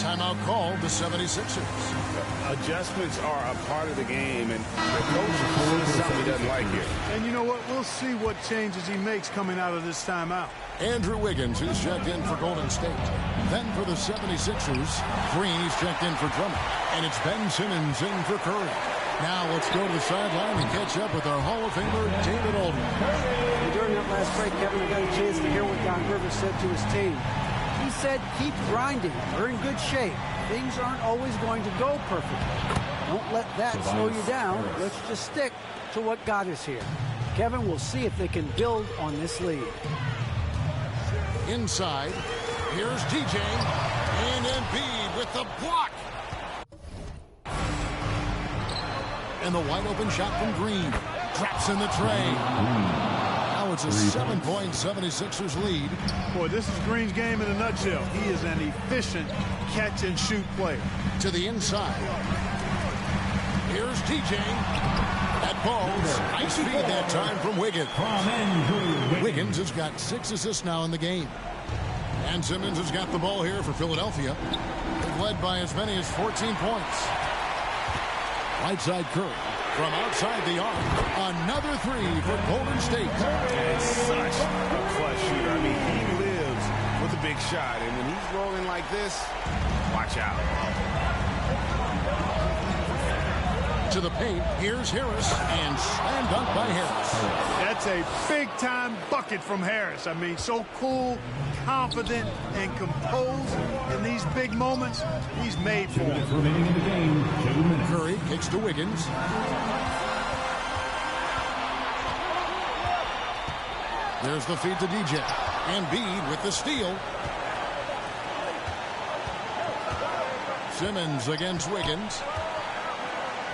Timeout called the 76ers. Adjustments are a part of the game, and the coach sees something he doesn't like here. And you know what? We'll see what changes he makes coming out of this timeout. Andrew Wiggins, who's checked in for Golden State. Then for the 76ers, Green, he's checked in for Drummond. And it's Ben Simmons in for Curry. Now let's go to the sideline and catch up with our Hall of Famer, David Aldridge. During that last break, Kevin, I got a chance to hear what Don Rivers said to his team. He said, keep grinding. We're in good shape. Things aren't always going to go perfectly. Don't let that slow you down. Let's just stick to what got us here. Kevin, we'll see if they can build on this lead. Inside, here's DJ, and Embiid with the block. And the wide open shot from Green. Drops in the tray. Now it's a 7-point 76ers lead. Boy, this is Green's game in a nutshell. He is an efficient catch-and-shoot player. To the inside. Here's DJ. That ball's nice feed that time from Wiggins. Wiggins has got 6 assists now in the game. And Simmons has got the ball here for Philadelphia. They've led by as many as 14 points. Right side Curry. From outside the arc, another 3 for Golden State. And such a clutch shooter. I mean, he lives with a big shot. And when he's rolling like this, watch out. To the paint, here's Harris, and slam dunk by Harris. That's a big-time bucket from Harris. I mean, so cool, confident, and composed in these big moments. He's made for it. Remaining in the game, 2 minutes. Curry kicks to Wiggins. There's the feed to DJ. Embiid with the steal. Simmons against Wiggins.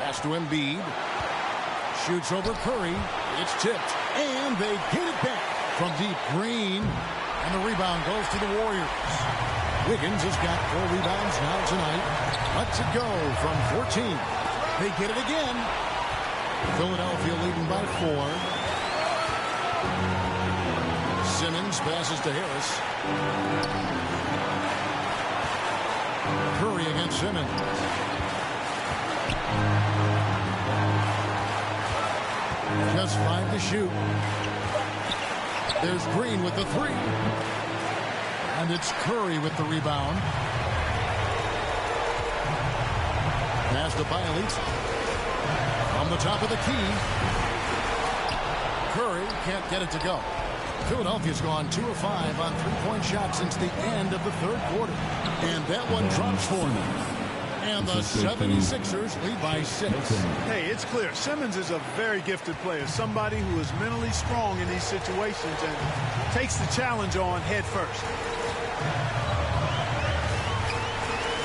Pass to Embiid. shoots over Curry. It's tipped, and they get it back from deep. Green, and the rebound goes to the Warriors. Wiggins has got 4 rebounds now tonight. Lets it go from 14. They get it again. Philadelphia leading by 4. Simmons passes to Harris. Curry against Simmons. Just 5 to shoot. There's Green with the 3. And it's Curry with the rebound. Pass to Bielitsa. From the top of the key. Curry can't get it to go. Philadelphia's gone 2 of 5 on 3-point shots since the end of the 3rd quarter. And that one drops for them. And the 76ers lead by 6. Hey, it's clear. Simmons is a very gifted player. Somebody who is mentally strong in these situations and takes the challenge on head first.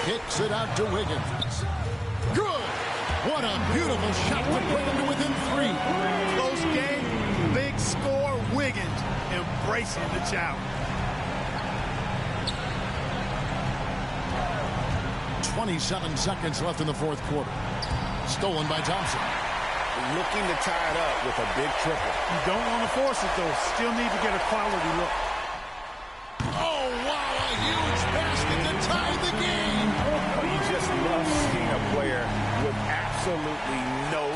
Kicks it out to Wiggins. Good! What a beautiful shot to bring him to within 3. Close game, big score. Wiggins embracing the challenge. 27 seconds left in the 4th quarter. Stolen by Thompson. Looking to tie it up with a big triple. You don't want to force it, though. Still need to get a quality look. Oh, wow, a huge basket to tie the game. Oh, you just love seeing a player with absolutely no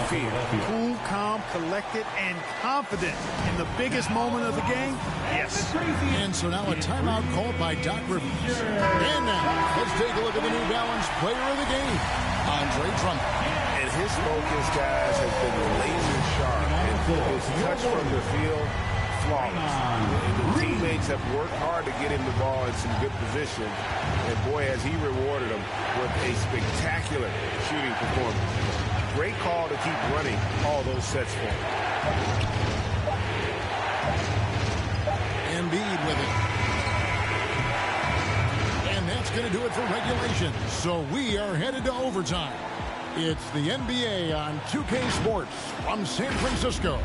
fear. Cool, calm, collected, and confident in the biggest moment of the game. Yes. And so now a timeout called by Doc Rivers. And now, let's take a look at the New Balance player of the game, Andre Drummond. And his focus, guys, has been laser sharp. And his touch from the field, flawless. The teammates have worked hard to get him the ball in some good position. And boy, has he rewarded them with a spectacular shooting performance. Great call to keep running all those sets for him. Embiid with it. And that's going to do it for regulation. So we are headed to overtime. It's the NBA on 2K Sports from San Francisco.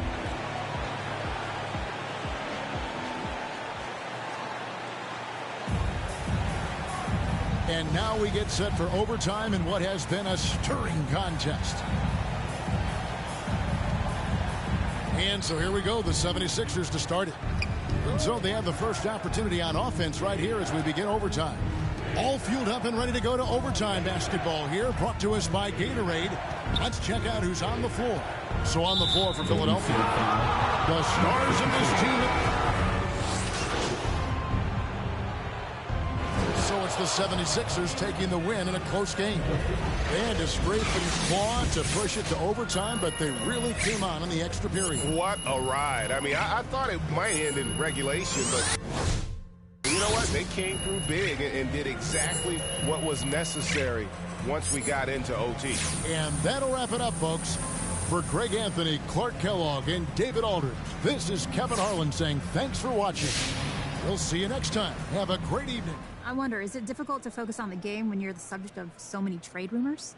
And now we get set for overtime in what has been a stirring contest. And so here we go, the 76ers to start it. And so they have the first opportunity on offense right here as we begin overtime. All fueled up and ready to go to overtime basketball here, brought to us by Gatorade. Let's check out who's on the floor. So on the floor for Philadelphia, the stars of this team. So it's the 76ers taking the win in a close game. They had to scrape and claw to push it to overtime, but they really came on in the extra period. What a ride. I mean, I thought it might end in regulation, but you know what? They came through big and did exactly what was necessary once we got into OT. And that'll wrap it up, folks. For Greg Anthony, Clark Kellogg, and David Aldridge, this is Kevin Harlan saying thanks for watching. We'll see you next time. Have a great evening. I wonder, is it difficult to focus on the game when you're the subject of so many trade rumors?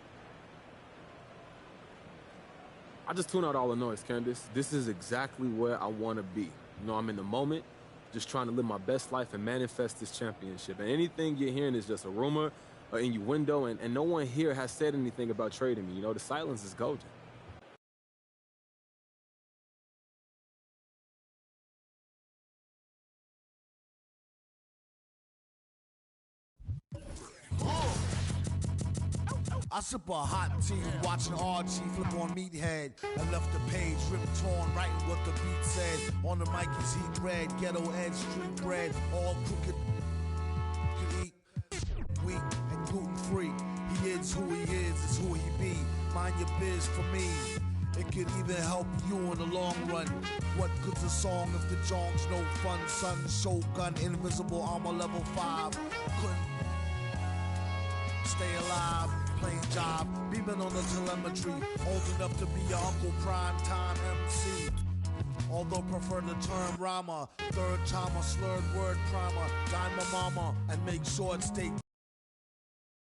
I just tune out all the noise, Candace. This is exactly where I want to be. You know, I'm in the moment, just trying to live my best life and manifest this championship. And anything you're hearing is just a rumor or innuendo, and no one here has said anything about trading me. You know, the silence is golden. I sip a hot tea, watching RG flip on Meathead. I left the page ripped torn, writing what the beat said. On the mic is heat red, ghetto edge, street bread, all crooked. Can eat wheat and gluten free. He is who he is who he be. Mind your biz for me. It could even help you in the long run. What good's a song if the jong's no fun? Son, Shogun, invisible armor level 5. Couldn't stay alive. Playing job, beaming on the telemetry, old enough to be your Uncle Prime Time MC. Although prefer the term rhymer, third time a slurred word primer, dime my mama and make sure it stay